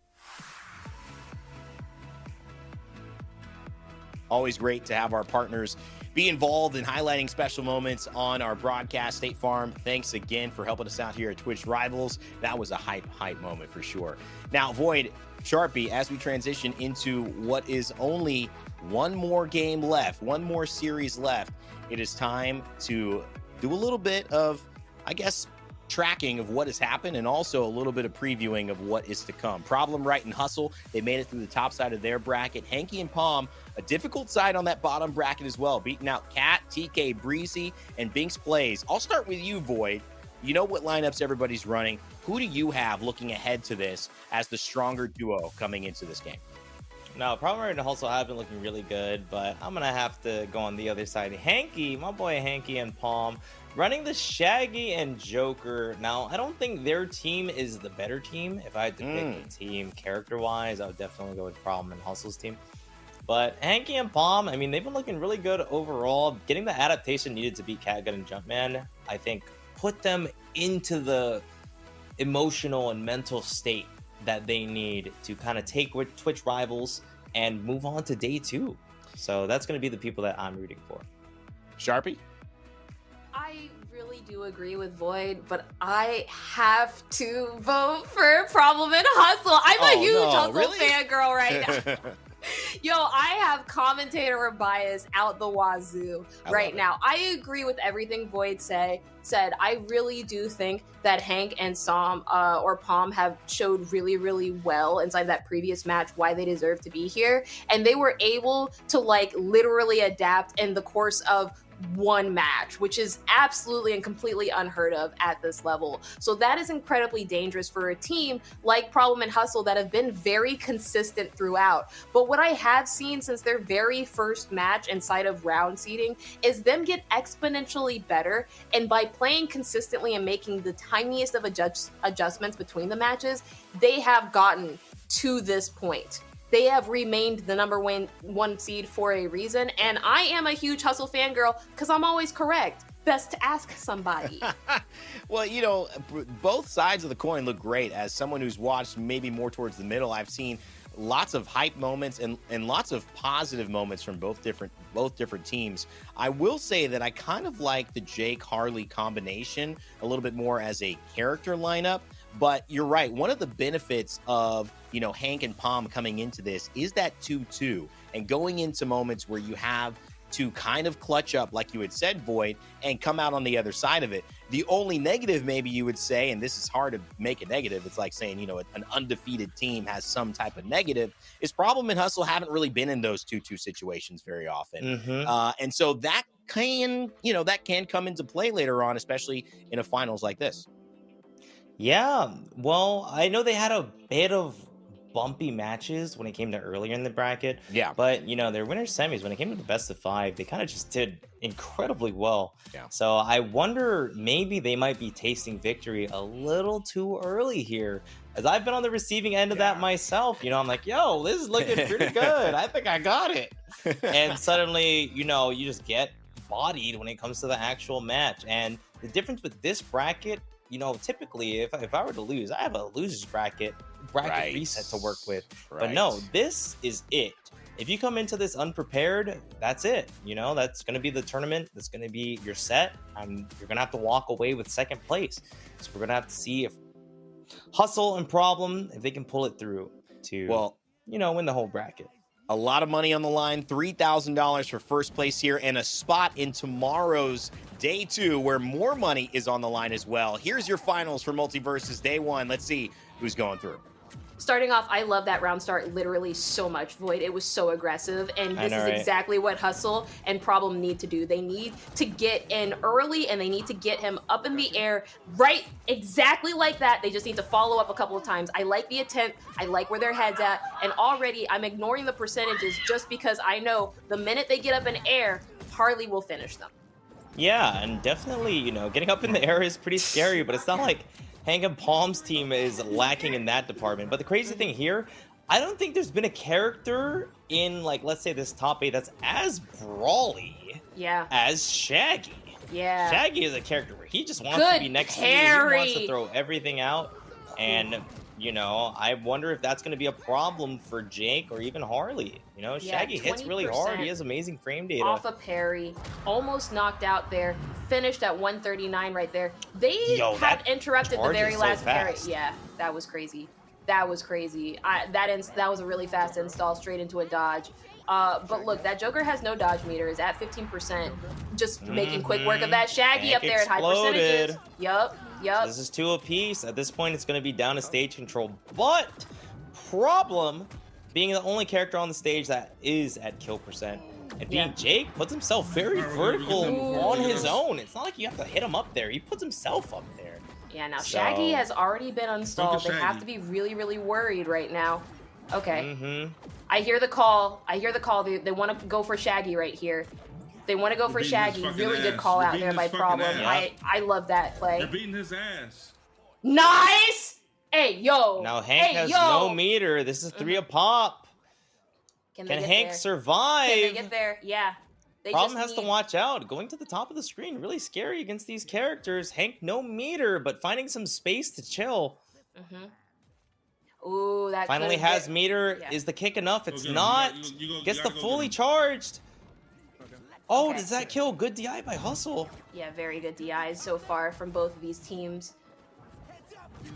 Always great to have our partners be involved in highlighting special moments on our broadcast. State Farm, thanks again for helping us out here at Twitch Rivals. That was a hype moment for sure. Now, Void, Sharpie, as we transition into what is only one more game left, one more series left, it is time to do a little bit of, I guess, tracking of what has happened and also a little bit of previewing of what is to come. Problem Right and Hustle, they made it through the top side of their bracket. Hanky and Palm, a difficult side on that bottom bracket as well, beating out Cat, TK, Breezy, and Binks Plays. I'll start with you, Void. You know what lineups everybody's running. Who do you have looking ahead to this as the stronger duo coming into this game? No, Problem Right and Hustle have been looking really good, but I'm going to have to go on the other side. Hanky, my boy Hanky and Palm, running the Shaggy and Joker. Now, I don't think their team is the better team. If I had to pick a team character-wise, I would definitely go with Problem and Hustle's team. But Hanky and Palm, I mean, they've been looking really good overall. Getting the adaptation needed to beat Catgut and Jumpman, I think, put them into the emotional and mental state that they need to kind of take with Twitch Rivals and move on to day 2. So that's going to be the people that I'm rooting for. Sharpie? I really do agree with Void, but I have to vote for Problem and Hustle. I'm a huge Hustle fangirl right now. Yo, I have commentator bias out the wazoo right now. I agree with everything Void said. I really do think that Hank and Som or Palm have showed really, really well inside that previous match why they deserve to be here. And they were able to like literally adapt in the course of one match, which is absolutely and completely unheard of at this level. So that is incredibly dangerous for a team like Problem and Hustle that have been very consistent throughout. But what I have seen since their very first match inside of round seeding is them get exponentially better, and by playing consistently and making the tiniest of adjustments between the matches, they have gotten to this point. They have remained the number one seed for a reason, and I am a huge Hustle fangirl because I'm always correct. Best to ask somebody. Well, you know, both sides of the coin look great. As someone who's watched maybe more towards the middle, I've seen lots of hype moments and lots of positive moments from both different teams. I will say that I kind of like the Jake Harley combination a little bit more as a character lineup. But you're right. One of the benefits of, you know, Hank and Palm coming into this is that 2-2 and going into moments where you have to kind of clutch up, like you had said, Void, and come out on the other side of it. The only negative, maybe you would say, and this is hard to make a negative, it's like saying, you know, an undefeated team has some type of negative, is Problem and Hustle haven't really been in those 2-2 situations very often. And so that can come into play later on, especially in a finals like this. Yeah, well, I know they had a bit of bumpy matches when it came to earlier in the bracket. Yeah. But, you know, their winner semis, when it came to the best of 5, they kind of just did incredibly well. Yeah. So I wonder maybe they might be tasting victory a little too early here. As I've been on the receiving end of that myself, you know, I'm like, yo, this is looking pretty good. I think I got it. And suddenly, you know, you just get bodied when it comes to the actual match. And the difference with this bracket, you know, typically if I were to lose, I have a loser's bracket reset to work with. But no, this is it. If you come into this unprepared, that's it. You know, that's going to be the tournament. That's going to be your set. And you're going to have to walk away with second place. So we're going to have to see if Hustle and Problem, if they can pull it through to, well, you know, win the whole bracket. A lot of money on the line, $3,000 for first place here, and a spot in tomorrow's day 2 where more money is on the line as well. Here's your finals for Multiverses day 1. Let's see who's going through. Starting off, I love that round start literally so much, Void. It was so aggressive, and this is exactly what Hustle and Problem need to do. They need to get in early, and they need to get him up in the air, right exactly like that. They just need to follow up a couple of times. I like the attempt. I like where their head's at, and already I'm ignoring the percentages just because I know the minute they get up in air, Harley will finish them. Yeah, and definitely, you know, getting up in the air is pretty scary, but it's not like Hank and Palm's team is lacking in that department. But the crazy thing here, I don't think there's been a character in, like, let's say this top 8 that's as brawly Yeah. as Shaggy. Yeah. Shaggy is a character where he just wants Good to be next to you. He wants to throw everything out. And, you know, I wonder if that's going to be a problem for Jake or even Harley. You know, Yeah, Shaggy hits really hard. He has amazing frame data. Off a parry, almost knocked out there, finished at 139 right there. They had interrupted the very last parry. Yeah, that was crazy. That was crazy. That was a really fast install straight into a dodge. But look, that Joker has no dodge meter. Is at 15%. Just making quick work of that. Shaggy up there at high percentages. Yup. This is 2 apiece. At this point, it's going to be down to stage control. But problem being the only character on the stage that is at kill percent. And being Jake puts himself very vertical on his own. It's not like you have to hit him up there. He puts himself up there. Yeah, now Shaggy has already been installed. They have to be really, really worried right now. Okay. I hear the call. They want to go for Shaggy right here. They want to go for Shaggy. Really good call out there by Problem. I love that play. They're beating his ass. Nice! Hey, yo. Now Hank has no meter. This is 3 a pop. Can Hank survive? Can they get there? Yeah. Problem has to watch out. Going to the top of the screen, really scary against these characters. Hank, no meter, but finding some space to chill. Ooh, that finally has meter. Yeah. Is the kick enough? It's not. Gets the fully charged. Oh, does that kill? Good DI by Hustle. Yeah, very good DIs so far from both of these teams.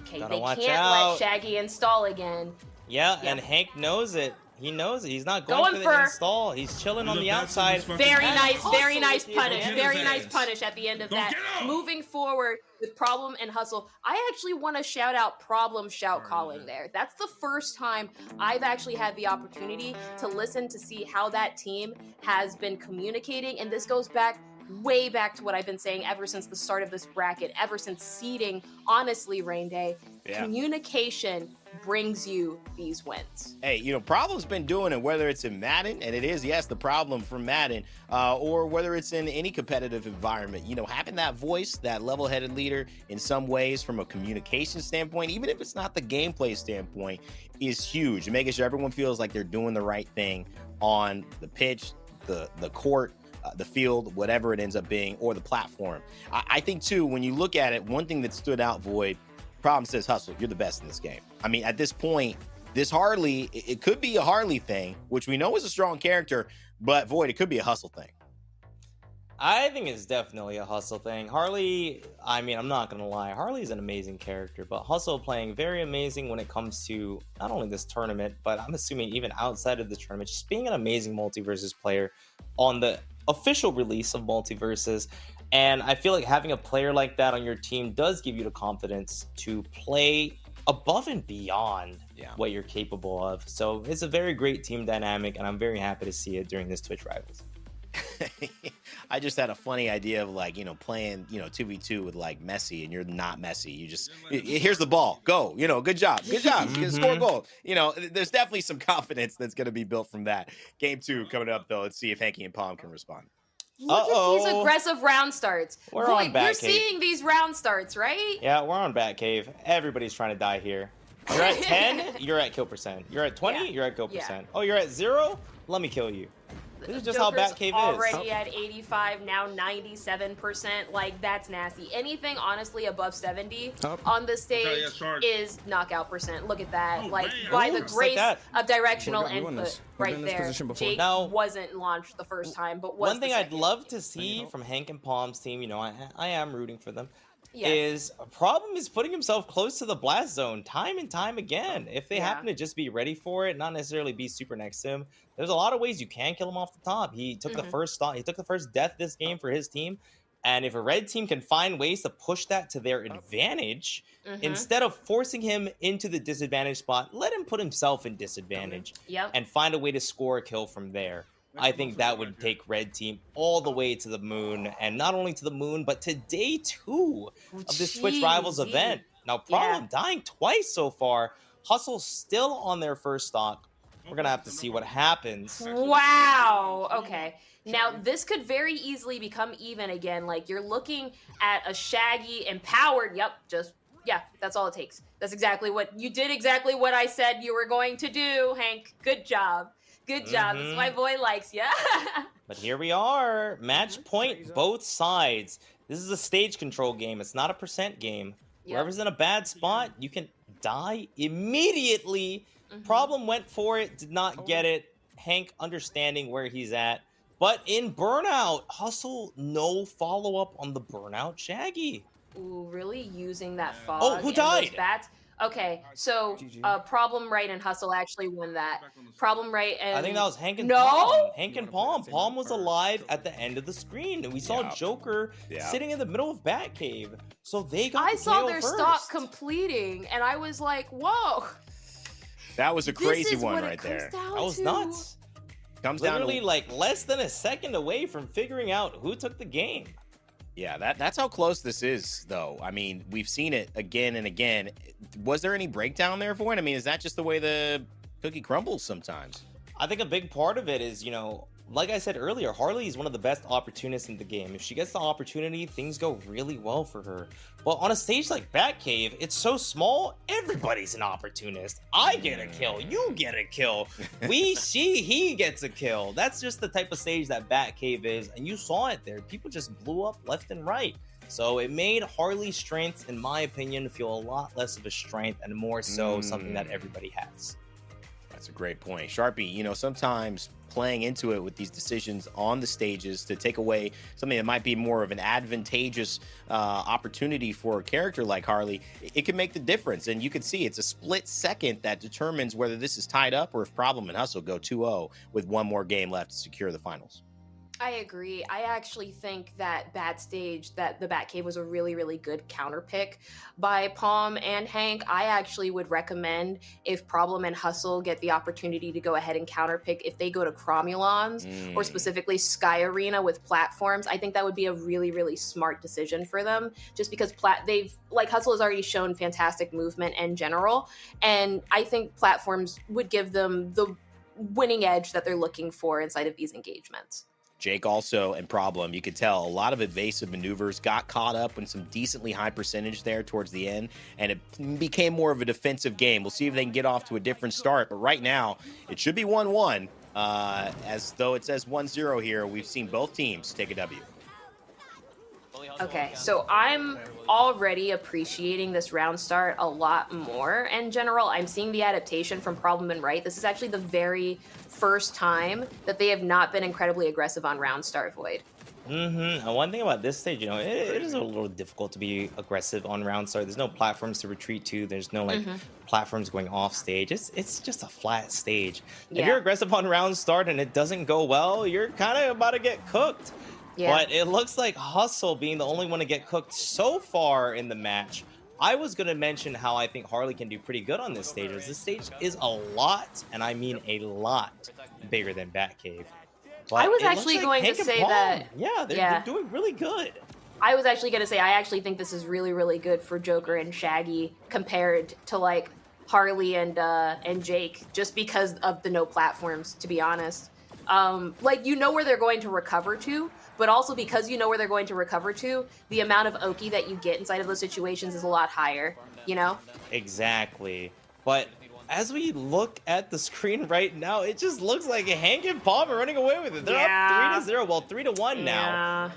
Okay, Gotta they watch can't out. let Shaggy install again. Yeah, and Hank knows it. He knows it. He's not going for the install. He's chilling on the outside. Very nice punish. Very nice punish at the end of that. Moving forward with Problem and Hustle, I actually want to shout out Problem shout calling there. That's the first time I've actually had the opportunity to listen to see how that team has been communicating, and this goes back way back to what I've been saying ever since the start of this bracket, ever since seeding, honestly, Rain Day. Communication brings you these wins. Hey, you know, Problem's been doing it, whether it's in Madden, and it is, yes, the Problem from Madden, or whether it's in any competitive environment. You know, having that voice, that level-headed leader in some ways from a communication standpoint, even if it's not the gameplay standpoint, is huge. Making sure everyone feels like they're doing the right thing on the pitch, the court, the field, whatever it ends up being, or the platform. I think, too, when you look at it, one thing that stood out, Void, Problem says, Hustle, you're the best in this game. I mean, at this point, this Harley, it could be a Harley thing, which we know is a strong character, but Void, it could be a Hustle thing. I think it's definitely a Hustle thing. Harley, I mean, I'm not going to lie. Harley's an amazing character, but Hustle playing very amazing when it comes to not only this tournament, but I'm assuming even outside of the tournament, just being an amazing Multiversus player on the official release of Multiversus. And I feel like having a player like that on your team does give you the confidence to play above and beyond what you're capable of. So it's a very great team dynamic, and I'm very happy to see it during this Twitch Rivals. I just had a funny idea of, like, you know, playing, you know, 2v2 with like Messi, and you're not Messi. You just, here's the ball, go, you know, good job. Score a goal. You know, there's definitely some confidence that's going to be built from that. Game 2 coming up, though. Let's see if Hanky and Palm can respond. Look at these aggressive round starts. We're on Batcave. You're seeing these round starts, right? Yeah, we're on Batcave. Everybody's trying to die here. You're at 10, you're at kill percent. You're at 20, you're at kill percent. Oh, you're at 0? Let me kill you. This is just how Batcave is. Already at 85, now 97%. Like, that's nasty. Anything, honestly, above 70 on this stage is knockout percent. Look at that. Like, by the grace of directional input right there. Jake wasn't launched the first time, but was one thing I'd love to see from Hank and Palm's team, you know, I am rooting for them, is a Problem is putting himself close to the blast zone time and time again. If they happen to just be ready for it, not necessarily be super next to him, there's a lot of ways you can kill him off the top. He took the first stop. He took the first death this game for his team. And if a red team can find ways to push that to their advantage, instead of forcing him into the disadvantage spot, let him put himself in disadvantage and find a way to score a kill from there. I think that would take red team all the way to the moon, and not only to the moon, but to day 2 of this Twitch Rivals event. Now, Problem dying twice so far. Hustle still on their first stock. We're going to have to see what happens. Wow. Okay. Now, this could very easily become even again. Like, you're looking at a Shaggy empowered, just Yeah, that's all it takes. That's exactly what you did. Exactly what I said you were going to do, Hank. Good job. Good job. That's why boy likes ya. But here we are. Match point, both sides. This is a stage control game. It's not a percent game. Yep. Whoever's in a bad spot, you can die immediately. Problem went for it, did not get it. Hank understanding where he's at. But in Burnout, Hustle, no follow-up on the Burnout Shaggy. Ooh, really using that fog. Oh, who and died? those bats. Okay, so Problem Right and Hustle actually won that. Problem Right and I think that was Hank and No? Palm. Hank and Palm. Palm was alive at the end of the screen. And we saw Joker sitting in the middle of Batcave. So they got I the saw KO their first. stock completing, and I was like, "Whoa, That was a crazy this is one what right it comes there. down That was to." nuts. Comes down Literally to like less than a second away from figuring out who took the game. Yeah, that's how close this is, though. I mean, we've seen it again and again. Was there any breakdown there for it? I mean, is that just the way the cookie crumbles sometimes? I think a big part of it is, you know, like I said earlier, Harley is one of the best opportunists in the game. If she gets the opportunity, things go really well for her. But on a stage like Batcave, it's so small, everybody's an opportunist. I get a kill, you get a kill. He gets a kill. That's just the type of stage that Batcave is, and you saw it there. People just blew up left and right. So it made Harley's strength, in my opinion, feel a lot less of a strength and more so something that everybody has. That's a great point. Sharpie, you know, sometimes playing into it with these decisions on the stages to take away something that might be more of an advantageous opportunity for a character like Harley, it can make the difference. And you can see it's a split second that determines whether this is tied up or if Problem and Hustle go 2-0 with one more game left to secure the finals. I agree. I actually think that the Batcave was a really, really good counter pick by Palm and Hank. I actually would recommend if Problem and Hustle get the opportunity to go ahead and counter pick, if they go to Cromulons or specifically Sky Arena with platforms, I think that would be a really, really smart decision for them. Just because Hustle has already shown fantastic movement in general, and I think platforms would give them the winning edge that they're looking for inside of these engagements. Jake also and Problem, you could tell a lot of evasive maneuvers, got caught up in some decently high percentage there towards the end, and it became more of a defensive game. We'll see if they can get off to a different start, but right now it should be 1-1. As though it says 1-0 here, we've seen both teams take a W. Okay, so I'm already appreciating this round start a lot more in general. I'm seeing the adaptation from Problem and Right. This is actually the very first time that they have not been incredibly aggressive on round start, Void. And one thing about this stage, you know, it is a little difficult to be aggressive on round start. There's no platforms to retreat to. There's no platforms going off stage. It's just a flat stage. If you're aggressive on round start and it doesn't go well, you're kind of about to get cooked. But it looks like Hustle being the only one to get cooked so far in the match. I was going to mention how I think Harley can do pretty good on this stage. This stage is a lot, and I mean a lot, bigger than Batcave. But I was it looks actually like going Hank to and say Palm, that. they're doing really good. I was actually going to say, I actually think this is really, really good for Joker and Shaggy compared to like Harley and Jake, just because of the no platforms, to be honest. Like, you know where they're going to recover to, but also because you know where they're going to recover to, the amount of Oki that you get inside of those situations is a lot higher, you know? Exactly. But as we look at the screen right now, it just looks like Hank and Palm are running away with it. They're up 3-0, well, 3-1 now.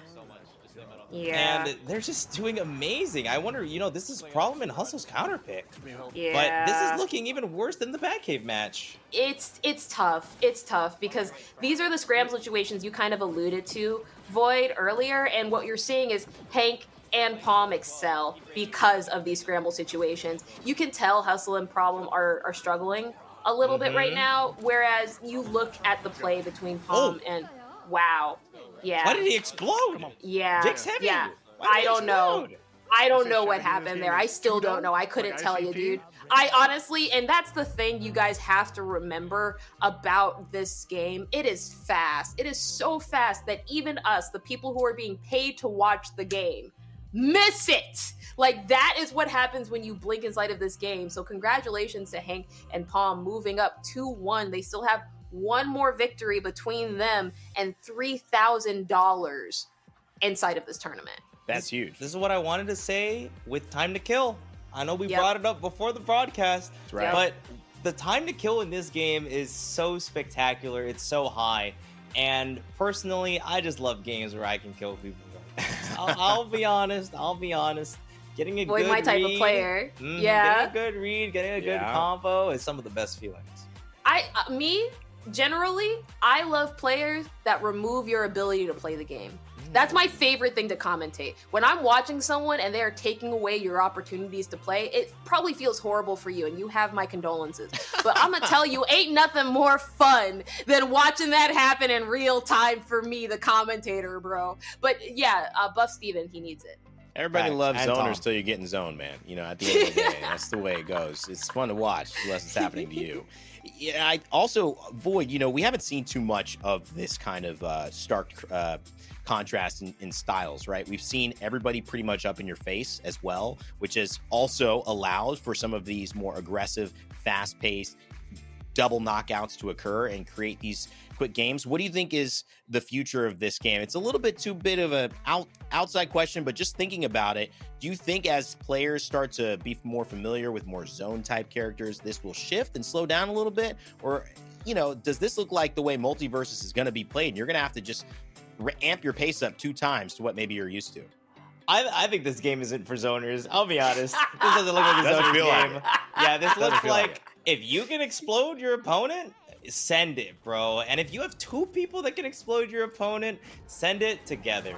Yeah. And they're just doing amazing. I wonder, you know, this is Problem and Hustle's counter pick. Yeah. But this is looking even worse than the Batcave match. It's tough. It's tough because these are the scramble situations you kind of alluded to, Void, earlier, and what you're seeing is Hank and Palm excel because of these scramble situations. You can tell Hustle and Problem are struggling a little bit right now, whereas you look at the play between Palm and wow. Yeah. Why did he explode? Yeah. Jake's heavy. Yeah. Why did he know. I don't know what happened there. I still don't know. I couldn't tell you, dude. I honestly, and that's the thing you guys have to remember about this game. It is fast. It is so fast that even us, the people who are being paid to watch the game, miss it. Like, that is what happens when you blink inside of this game. So congratulations to Hank and Palm moving up 2-1. They still have one more victory between them and $3,000 inside of this tournament. That's huge. This is what I wanted to say with Time to Kill. I know we Yep. brought it up before the broadcast, right. but the time to kill in this game is so spectacular. It's so high. And personally, I just love games where I can kill people. I'll be honest. Getting a Void good my type read, of player. Getting Yeah. a good read, getting a good combo is some of the best feelings. Generally, I love players that remove your ability to play the game. That's my favorite thing to commentate. When I'm watching someone and they're taking away your opportunities to play, it probably feels horrible for you, and you have my condolences. But I'm gonna tell you, ain't nothing more fun than watching that happen in real time for me, the commentator, bro. But yeah, Buff Steven, he needs it. Everybody Facts. loves And zoners Tom. till you're getting zoned, man. You know, at the end of the day, that's the way it goes. It's fun to watch unless it's happening to you. Yeah, I also, Void, you know, we haven't seen too much of this kind of stark contrast in styles, right? We've seen everybody pretty much up in your face as well, which has also allowed for some of these more aggressive, fast-paced double knockouts to occur and create these quick games. What do you think is the future of this game? It's a little bit too bit of an outside question, but just thinking about it, do you think as players start to be more familiar with more zone type characters, this will shift and slow down a little bit? Or, you know, does this look like the way Multiversus is going to be played? And you're going to have to just amp your pace up 2 times to what maybe you're used to. I think this game isn't for zoners. I'll be honest. This doesn't look like a Doesn't zoner feel like game. it. Yeah, this looks feel like like if you can explode your opponent, send it, bro. And if you have 2 people that can explode your opponent, send it together.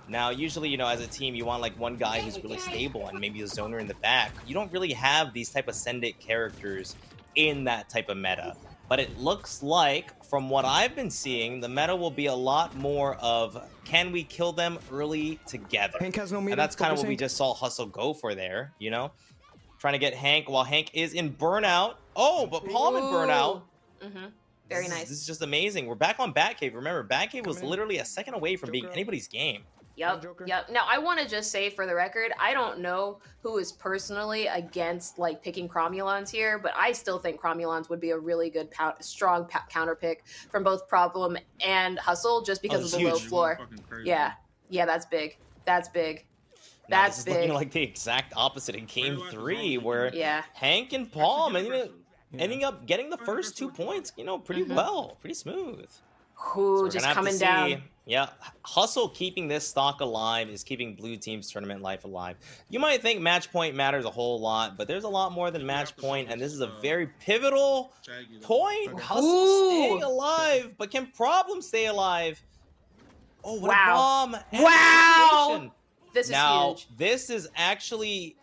Now, usually, you know, as a team, you want like one guy who's really stable and maybe a zoner in the back. You don't really have these type of send it characters in that type of meta. But it looks like, from what I've been seeing, the meta will be a lot more of, can we kill them early together? Hank has no meter. And that's kind of what we Focusing. just saw Hustle go for there, you know? Trying to get Hank while Hank is in burnout. Oh, but Palm in burnout. Mm-hmm. Very This nice. is just amazing. We're back on Batcave. Remember, Batcave was Come in. literally a second away from being Joker. anybody's game. Yep. Joker. Yep. Now, I want to just say for the record, I don't know who is personally against like picking Cromulons here, but I still think Cromulons would be a really good, strong counter pick from both Problem and Hustle, just because it's of the low huge. floor. Yeah. Yeah, that's big. That's big. Now, That's this is big. looking like the exact opposite in Game 3, where Yeah. Hank and Palm ending up getting the first 2 points, you know, pretty well, pretty smooth. Who We're just gonna have to coming down? see. Yeah, Hustle keeping this stock alive is keeping Blue Team's tournament life alive. You might think match point matters a whole lot, but there's a lot more than match point, and this is a very pivotal point. Hustle Ooh. staying alive, but can Problem stay alive? Oh, what Wow. a bomb! Wow. Activation. This is Now, huge. this is actually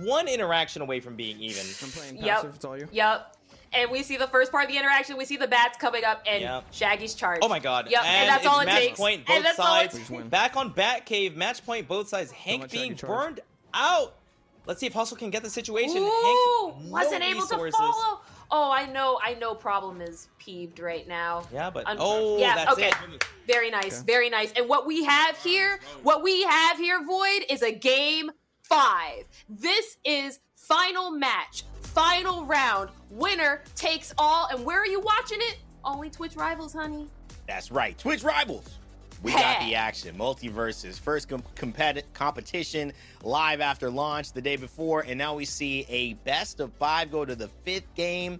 one interaction away from being even. I'm playing Yep. passive. It's all you. Yep. And we see the first part of the interaction. We see the bats coming up and Yep. Shaggy's charge. Oh my god. Yep. And that's all it match takes. point And both that's all it sides. Please win. Back on Batcave, match point both sides. Hank much being Shaggy charge. burned out. Let's see if Hustle can get the situation. Ooh, Hank, wasn't no able resources. to follow. Oh, I know. Problem is peeved right now. Yeah, but yeah, that's okay. it. Very nice, Okay. very nice. And what we have here, Void, is a game 5. This is final match, final round. Winner takes all. And where are you watching it? Only Twitch Rivals, honey. That's right, Twitch Rivals. We got the action. Multiversus first competition live after launch the day before, and now we see a best of 5 go to the 5th game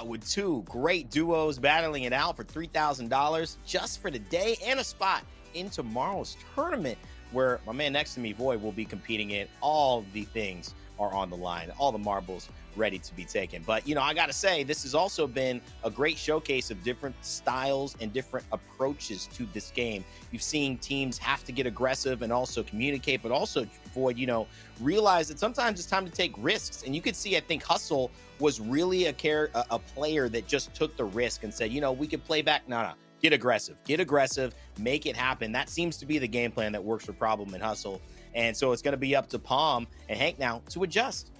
with 2 great duos battling it out for $3,000 just for the day and a spot in tomorrow's tournament, where my man next to me, Void, will be competing in. All the things are on the line, all the marbles ready to be taken. But, you know, I got to say, this has also been a great showcase of different styles and different approaches to this game. You've seen teams have to get aggressive and also communicate, but also, Void, you know, realize that sometimes it's time to take risks. And you could see, I think Hustle was really a player that just took the risk and said, you know, we could play back. No. Get aggressive, make it happen. That seems to be the game plan that works for Problem and Hustle. And so it's going to be up to Palm and Hank now to adjust.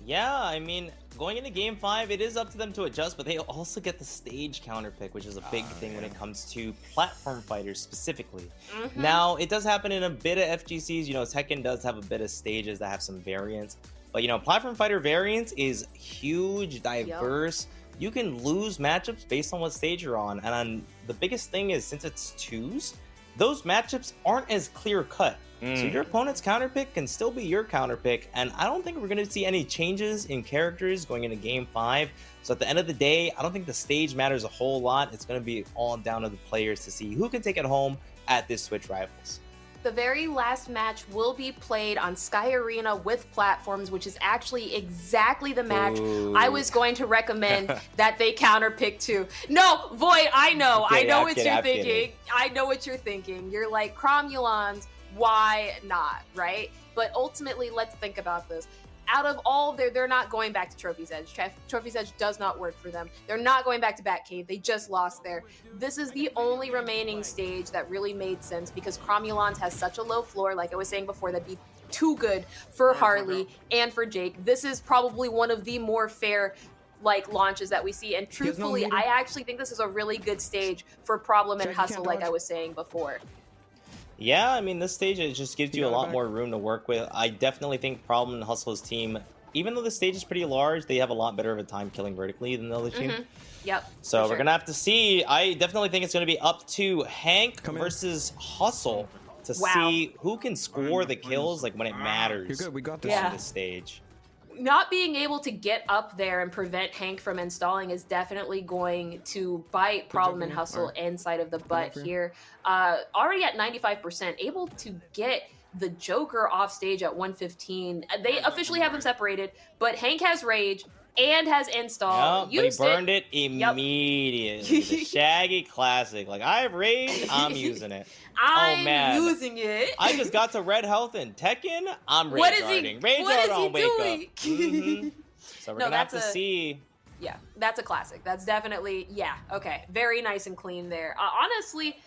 Yeah, I mean, going into Game 5, it is up to them to adjust, but they also get the stage counter pick, which is a big thing when it comes to platform fighters specifically. Mm-hmm. Now, it does happen in a bit of FGCs. You know, Tekken does have a bit of stages that have some variants. But, you know, platform fighter variants is huge, diverse. You can lose matchups based on what stage you're on. And the biggest thing is, since it's 2s, those matchups aren't as clear cut. So your opponent's counter pick can still be your counter pick, and I don't think we're going to see any changes in characters going into Game 5. So at the end of the day, I don't think the stage matters a whole lot. It's going to be all down to the players to see who can take it home at this Switch Rivals. The very last match will be played on Sky Arena with platforms, which is actually exactly the match I was going to recommend that they counterpick to. No, Void, I know what you're thinking. I know what you're thinking. You're like, Cromulons, why not, right? But ultimately, let's think about this. Out of all they're not going back to Trophy's Edge. Trophy's Edge does not work for them. They're not going back to Batcave. They just lost there. This is the only remaining stage that really made sense because Cromulons has such a low floor, like I was saying before, that'd be too good for Harley and for Jake. This is probably one of the more fair launches that we see, and truthfully, I actually think this is a really good stage for Problem and Hustle, like I was saying before. Yeah, I mean, this stage, it just gives you a lot more room to work with. I definitely think Problem and Hustle's team, even though the stage is pretty large, they have a lot better of a time killing vertically than the other team. Yep. So we're going to have to see. I definitely think it's going to be up to Hank versus Hustle to see who can score the kills when it matters. You're good. We got this. On this stage. Not being able to get up there and prevent Hank from installing is definitely going to bite Problem and Hustle inside of the butt here. Already at 95%, able to get the Joker off stage at 115. They officially have them separated, but Hank has Rage and has install. But he burned it immediately. The Shaggy classic. I have Rage, I'm using it. I'm using it. I just got to red health in Tekken. I'm rage guarding. Rage guard on wake up. So we're gonna have to see. Yeah, that's a classic. That's definitely okay. Very nice and clean there. Honestly,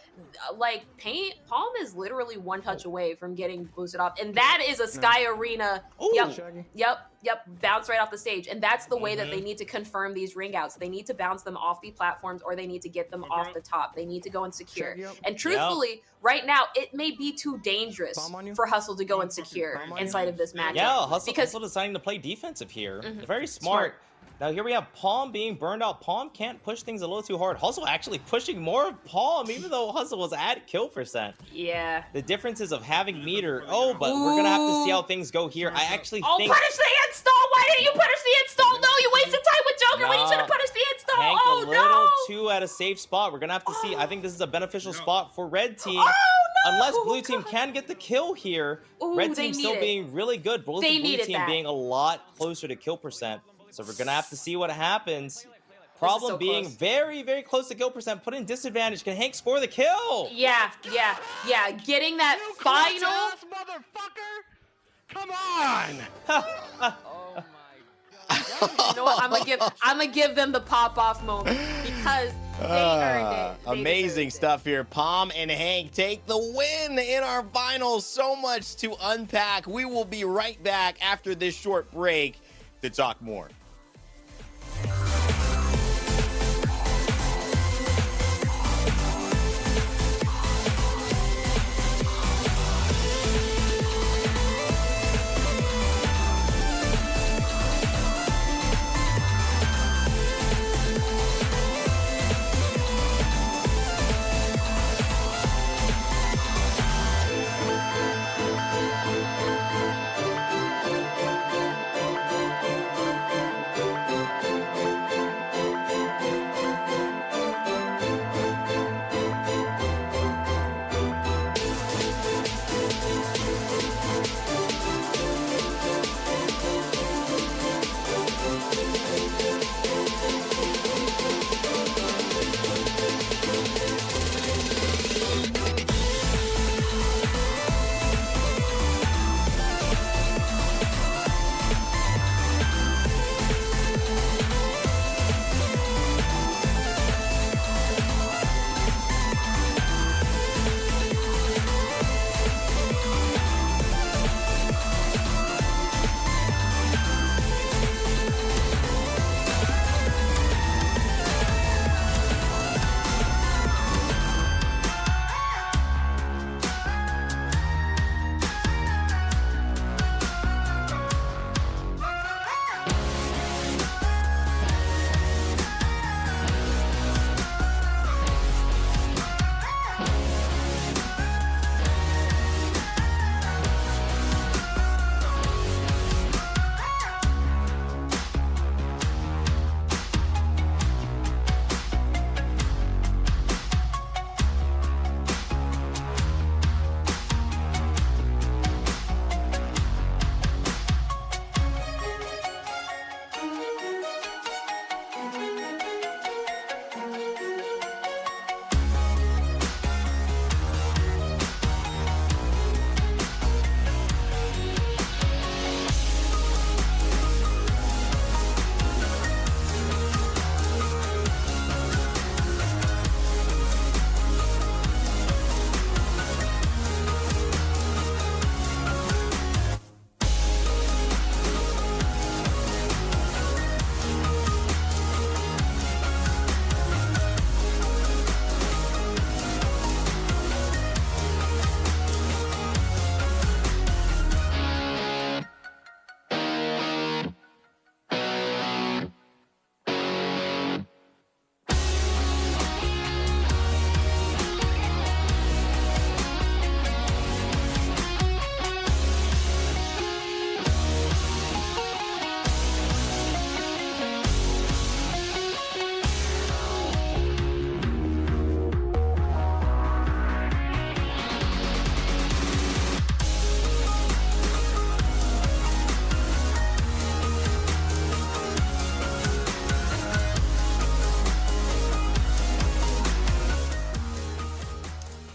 Palm is literally one touch away from getting boosted off, and that is a Sky Arena. Yep, bounce right off the stage, and that's the way that they need to confirm these ring outs. They need to bounce them off the platforms, or they need to get them off the top. They need to go and secure. And truthfully, right now it may be too dangerous for Hustle to go and secure inside of this matchup. Yeah, Hustle deciding to play defensive here. Very smart. Now here we have Palm being burned out. Palm can't push things a little too hard. Hustle actually pushing more of Palm, even though Hustle was at kill percent. Yeah. The differences of having meter. But we're gonna have to see how things go here. I actually think. Punish the install! Why didn't you punish the install? No, you wasted time with Joker when you should have punished the install. Hank a little too at a safe spot. We're gonna have to see. I think this is a beneficial spot for Red Team. Unless Blue Team can get the kill here. Red Team still being really good. Both the Blue Team being a lot closer to kill percent. So we're going to have to see what happens. Problem being very, very close to kill percent. Put in disadvantage. Can Hank score the kill? Yeah. Getting that final. Motherfucker! Come on! Oh my God. You know what? I'm gonna give them the pop-off moment because they earned it. Amazing stuff here. Palm and Hank take the win in our finals. So much to unpack. We will be right back after this short break to talk more.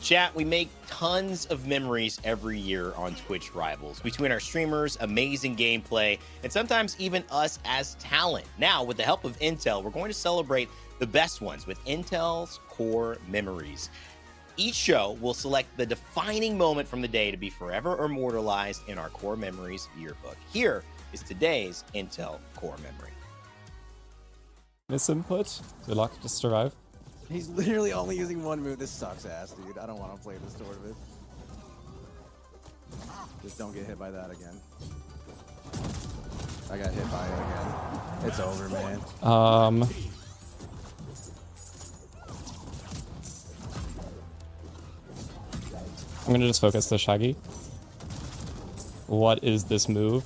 Chat, we make tons of memories every year on Twitch Rivals between our streamers, amazing gameplay, and sometimes even us as talent. Now, with the help of Intel, we're going to celebrate the best ones with Intel's Core Memories. Each show will select the defining moment from the day to be forever immortalized in our Core Memories yearbook. Here is today's Intel Core Memory. Misinput. Good luck, just survive. He's literally only using one move. This sucks ass, dude. I don't want to play this tournament. Just don't get hit by that again. I got hit by it again. It's over, man. I'm gonna just focus the Shaggy. What is this move?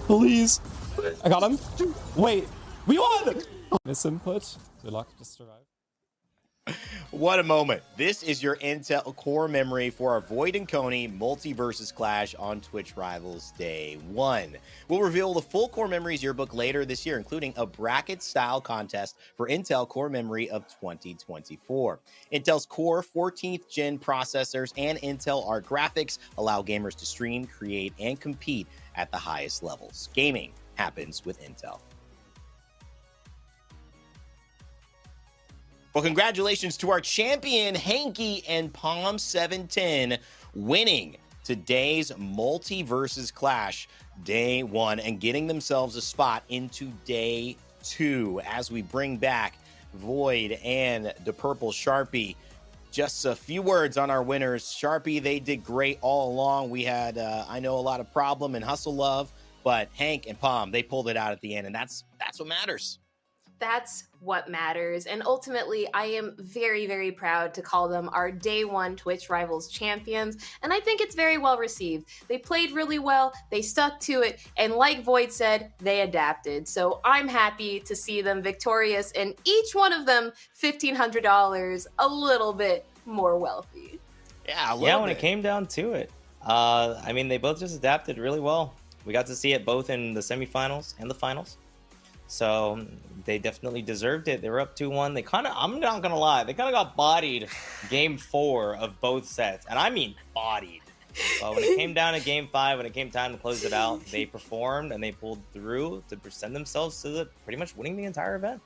Please. I got him. Wait. We won! Misinput. Good luck, just survive. What a moment. This is your Intel Core Memory for our Void and Coney Multiversus Clash on Twitch Rivals Day 1. We'll reveal the full Core Memories yearbook later this year, including a bracket-style contest for Intel Core Memory of 2024. Intel's Core 14th Gen processors and Intel Art graphics allow gamers to stream, create, and compete at the highest levels. Gaming happens with Intel. Well, congratulations to our champion, Hanky and Palm 710, winning today's Multiversus Clash Day 1 and getting themselves a spot into Day 2 as we bring back Void and the Purple Sharpie. Just a few words on our winners. Sharpie, they did great all along. We had, I know, a lot of problem and hustle love, but Hank and Palm, they pulled it out at the end, and that's what matters. That's what matters. And ultimately, I am very, very proud to call them our Day 1 Twitch Rivals champions. And I think it's very well received. They played really well, they stuck to it, and like Void said, they adapted. So I'm happy to see them victorious, and each one of them $1,500 a little bit more wealthy. Yeah, when it came down to it. I mean, they both just adapted really well. We got to see it both in the semifinals and the finals. So they definitely deserved it. They were up 2-1. They kind of, I'm not going to lie, they kind of got bodied game 4 of both sets. And I mean bodied. But when it came down to game 5, when it came time to close it out, they performed and they pulled through to send themselves to pretty much winning the entire event.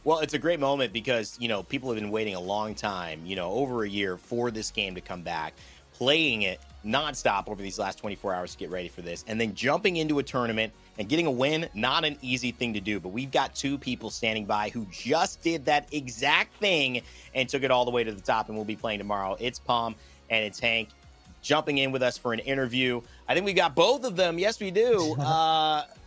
Well, it's a great moment because, you know, people have been waiting a long time, you know, over a year for this game to come back, playing it nonstop over these last 24 hours to get ready for this, and then jumping into a tournament and getting a win, not an easy thing to do. But we've got two people standing by who just did that exact thing and took it all the way to the top, and we'll be playing tomorrow. It's Palm and it's Hank jumping in with us for an interview. I think we got both of them. Yes, we do.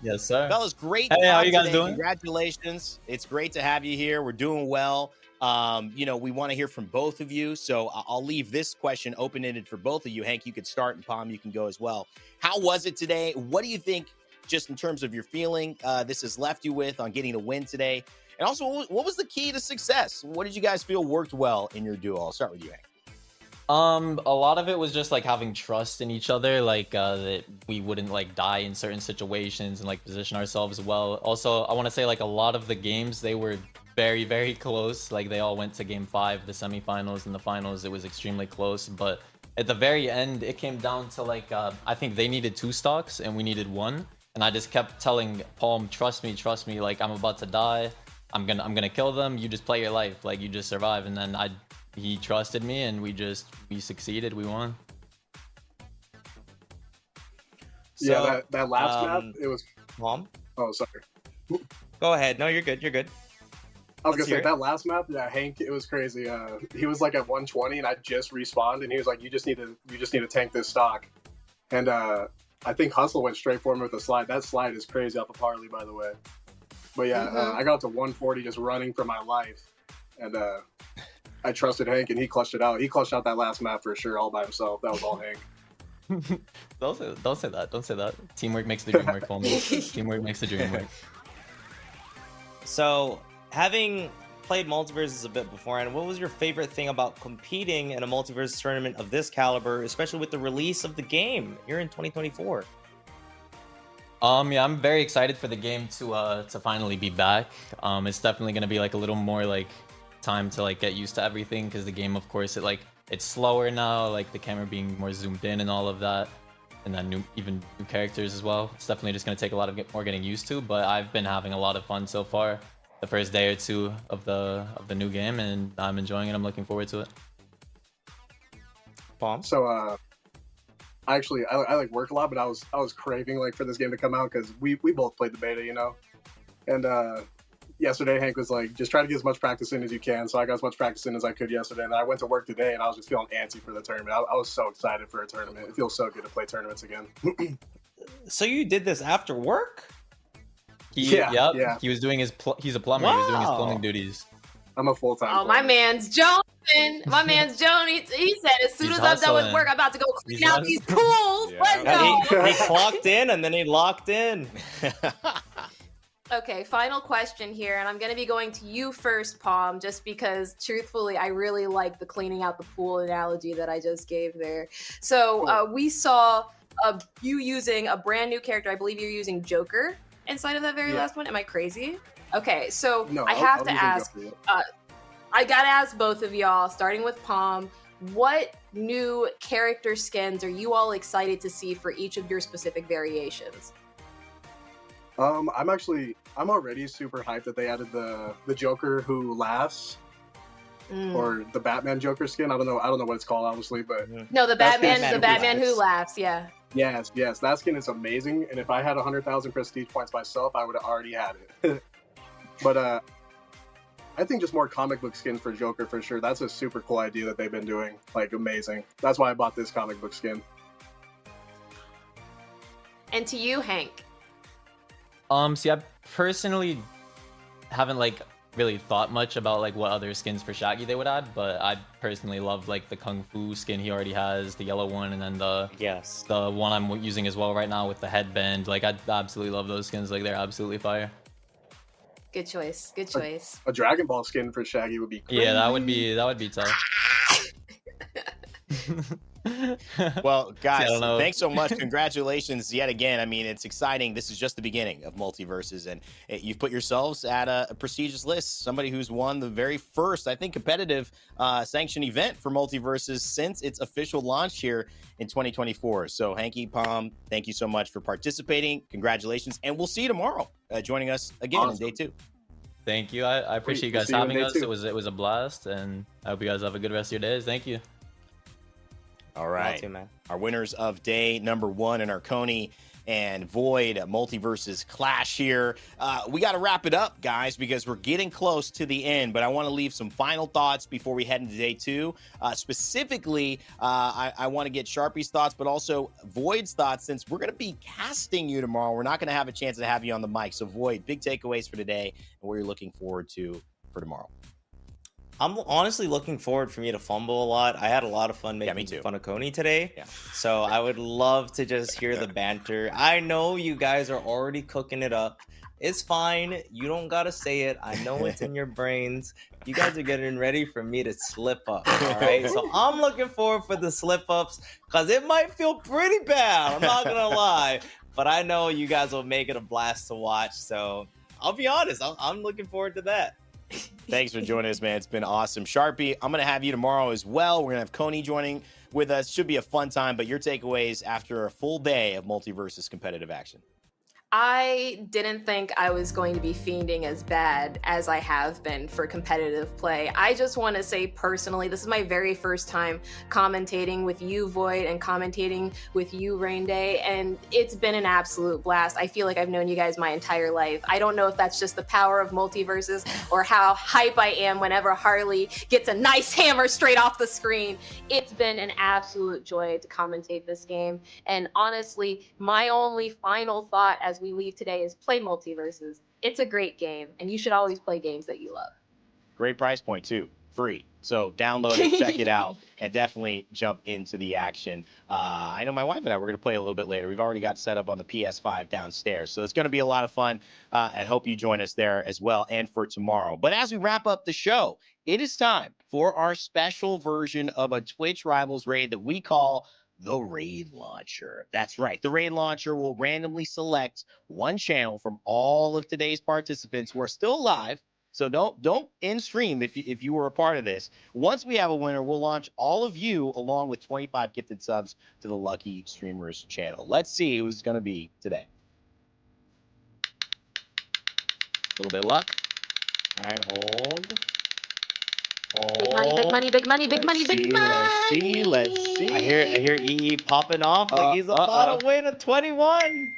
Yes, sir. Fellas, great. Hey, how you guys today. doing? Congratulations. It's great to have you here. We're doing well. You know, we want to hear from both of you. So I'll leave this question open-ended for both of you. Hank, you could start, and Palm, you can go as well. How was it today? What do you think, just in terms of your feeling, this has left you with on getting a win today? And also, what was the key to success? What did you guys feel worked well in your duo? I'll start with you, Hank. A lot of it was just like having trust in each other, like that we wouldn't like die in certain situations and like position ourselves well. Also, I want to say like a lot of the games, they were very, very close. Like they all went to game 5, the semifinals and the finals. It was extremely close, but at the very end, it came down to like I think they needed 2 stocks and we needed 1. And I just kept telling Palm, trust me, like I'm about to die. I'm gonna kill them. You just play your life, like you just survive. And then he trusted me, and we succeeded. We won. So, yeah, that last map, it was. Palm? Oh, sorry. Go ahead. No, you're good. You're good. I was Let's gonna hear say it. that last map, yeah, Hank, it was crazy. He was like at 120, and I just respawned, and he was like, "You just need to tank this stock." And I think Hustle went straight for me with the slide. That slide is crazy off the Parley, by the way. But yeah, I got to 140 just running for my life, and I trusted Hank, and he clutched it out. He clutched out that last map for sure, all by himself. That was all Hank. Don't say that. Don't say that. Teamwork makes the dream work, Palm. Teamwork makes the dream work. So having played Multiverses a bit beforehand, what was your favorite thing about competing in a Multiverse tournament of this caliber, especially with the release of the game here in 2024? Yeah, I'm very excited for the game to finally be back. It's definitely gonna be like a little more like time to like get used to everything because the game, of course, it's slower now, like the camera being more zoomed in and all of that, and then even new characters as well. It's definitely just gonna take a lot of more getting used to, but I've been having a lot of fun so far. The first day or two of the new game, and I'm enjoying it. I'm looking forward to it. Bomb. So, I like work a lot, but I was craving like for this game to come out because we both played the beta, you know. And yesterday, Hank was like, just try to get as much practice in as you can. So I got as much practice in as I could yesterday, and then I went to work today, and I was just feeling antsy for the tournament. I was so excited for a tournament. It feels so good to play tournaments again. So you did this after work? Yeah. He was doing he's a plumber. He was doing his Wow. plumbing duties. I'm a full-time. Oh, my man's Jones. My man's Jones. He said, as soon He's as I'm done with hustling. work, I'm about to go clean He's out these hustling. pools. Yeah. Let's And go. he clocked in and then he locked in. Okay, final question here, and I'm going to be going to you first, Palm, just because, truthfully, I really like the cleaning out the pool analogy that I just gave there. So we saw you using a brand new character. I believe you're using Joker inside of that very Yeah. last one. Am I crazy? Okay, so No, I have to ask, Joker. I got to ask both of y'all, starting with Palm, what new character skins are you all excited to see for each of your specific variations? I'm already super hyped that they added the Joker who laughs, or the Batman Joker skin. I don't know what it's called honestly, but No, the That's Batman, Batman the Batman who Who laughs, yeah. yes, that skin is amazing. And if I had 100,000 prestige points myself, I would have already had it. But I think just more comic book skins for Joker for sure. That's a super cool idea that they've been doing. Like amazing. That's why I bought this comic book skin. And to you, Hank. See, I personally haven't like really thought much about like what other skins for Shaggy they would add, but I personally love like the Kung Fu skin he already has, the yellow one, and then the one I'm using as well right now with the headband. Like I absolutely love those skins. Like they're absolutely fire. Good choice. Good choice. A Dragon Ball skin for Shaggy would be crazy. Yeah, that would be tough. Well, guys, I don't know. thanks so much. Congratulations yet again. I mean, it's exciting. This is just the beginning of Multiverses, and you've put yourselves at a prestigious list. Somebody who's won the very first, I think, competitive sanctioned event for Multiverses since its official launch here in 2024. So, Hanky, Palm, thank you so much for participating. Congratulations, and we'll see you tomorrow, joining us again Awesome. in day 2. Thank you. I appreciate you We'll guys see you in having day us. 2. It was a blast, and I hope you guys have a good rest of your days. Thank you. All right. Too, man. Our winners of day number 1 in our Coney and Void Multiverses clash here. We got to wrap it up, guys, because we're getting close to the end, but I want to leave some final thoughts before we head into day 2. Specifically, I want to get Sharpie's thoughts, but also Void's thoughts, since we're going to be casting you tomorrow. We're not going to have a chance to have you on the mic. So, Void, big takeaways for today and what you're looking forward to for tomorrow. I'm honestly looking forward for me to fumble a lot. I had a lot of fun me making too. fun of Coney today. Yeah. So I would love to just hear the banter. I know you guys are already cooking it up. It's fine. You don't gotta say it. I know it's in your brains. You guys are getting ready for me to slip up. All right. So I'm looking forward for the slip ups because it might feel pretty bad. I'm not gonna lie. But I know you guys will make it a blast to watch. So I'll be honest. I'm looking forward to that. Thanks for joining us, man. It's been awesome. Sharpie, I'm going to have you tomorrow as well. We're going to have Coney joining with us. Should be a fun time, but your takeaways after a full day of Multiverses competitive action. I didn't think I was going to be fiending as bad as I have been for competitive play. I just want to say personally, this is my very first time commentating with you, Void, and commentating with you, Rain Day, and it's been an absolute blast. I feel like I've known you guys my entire life. I don't know if that's just the power of Multiverses or how hype I am whenever Harley gets a nice hammer straight off the screen. It's been an absolute joy to commentate this game, and honestly, my only final thought as we leave today is play Multiverses. It's a great game, and you should always play games that you love. Great price point, too. free. So download it, check it out, and definitely jump into the action. I know my wife and I, we're going to play a little bit later. We've already got set up on the PS5 downstairs. So it's going to be a lot of fun. I hope you join us there as well and for tomorrow. But as we wrap up the show, it is time for our special version of a Twitch Rivals raid that we call the Raid Launcher. That's right. The Raid Launcher will randomly select one channel from all of today's participants who are still alive. So don't end stream if you were a part of this. Once we have a winner, we'll launch all of you along with 25 gifted subs to the Lucky Streamers channel. Let's see who's going to be today. A little bit of luck. All right, hold. Big money, big money, big money, big money, big money. Let's see. I hear EE popping off like he's about to win a 21.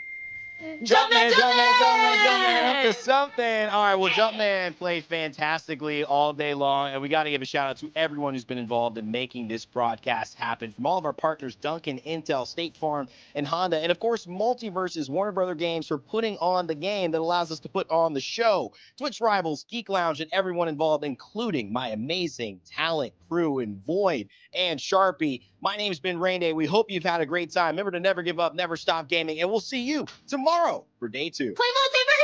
Jumpman up to something. All right, well, Jumpman played fantastically all day long, and we got to give a shout out to everyone who's been involved in making this broadcast happen. From all of our partners, Duncan, Intel, State Farm, and Honda, and of course, Multiverses, Warner Brother Games for putting on the game that allows us to put on the show. Twitch Rivals, Geek Lounge, and everyone involved, including my amazing talent crew and Void and Sharpie. My name's been Rain Day. We hope you've had a great time. Remember to never give up, never stop gaming, and we'll see you tomorrow for day 2. Play Multiverse!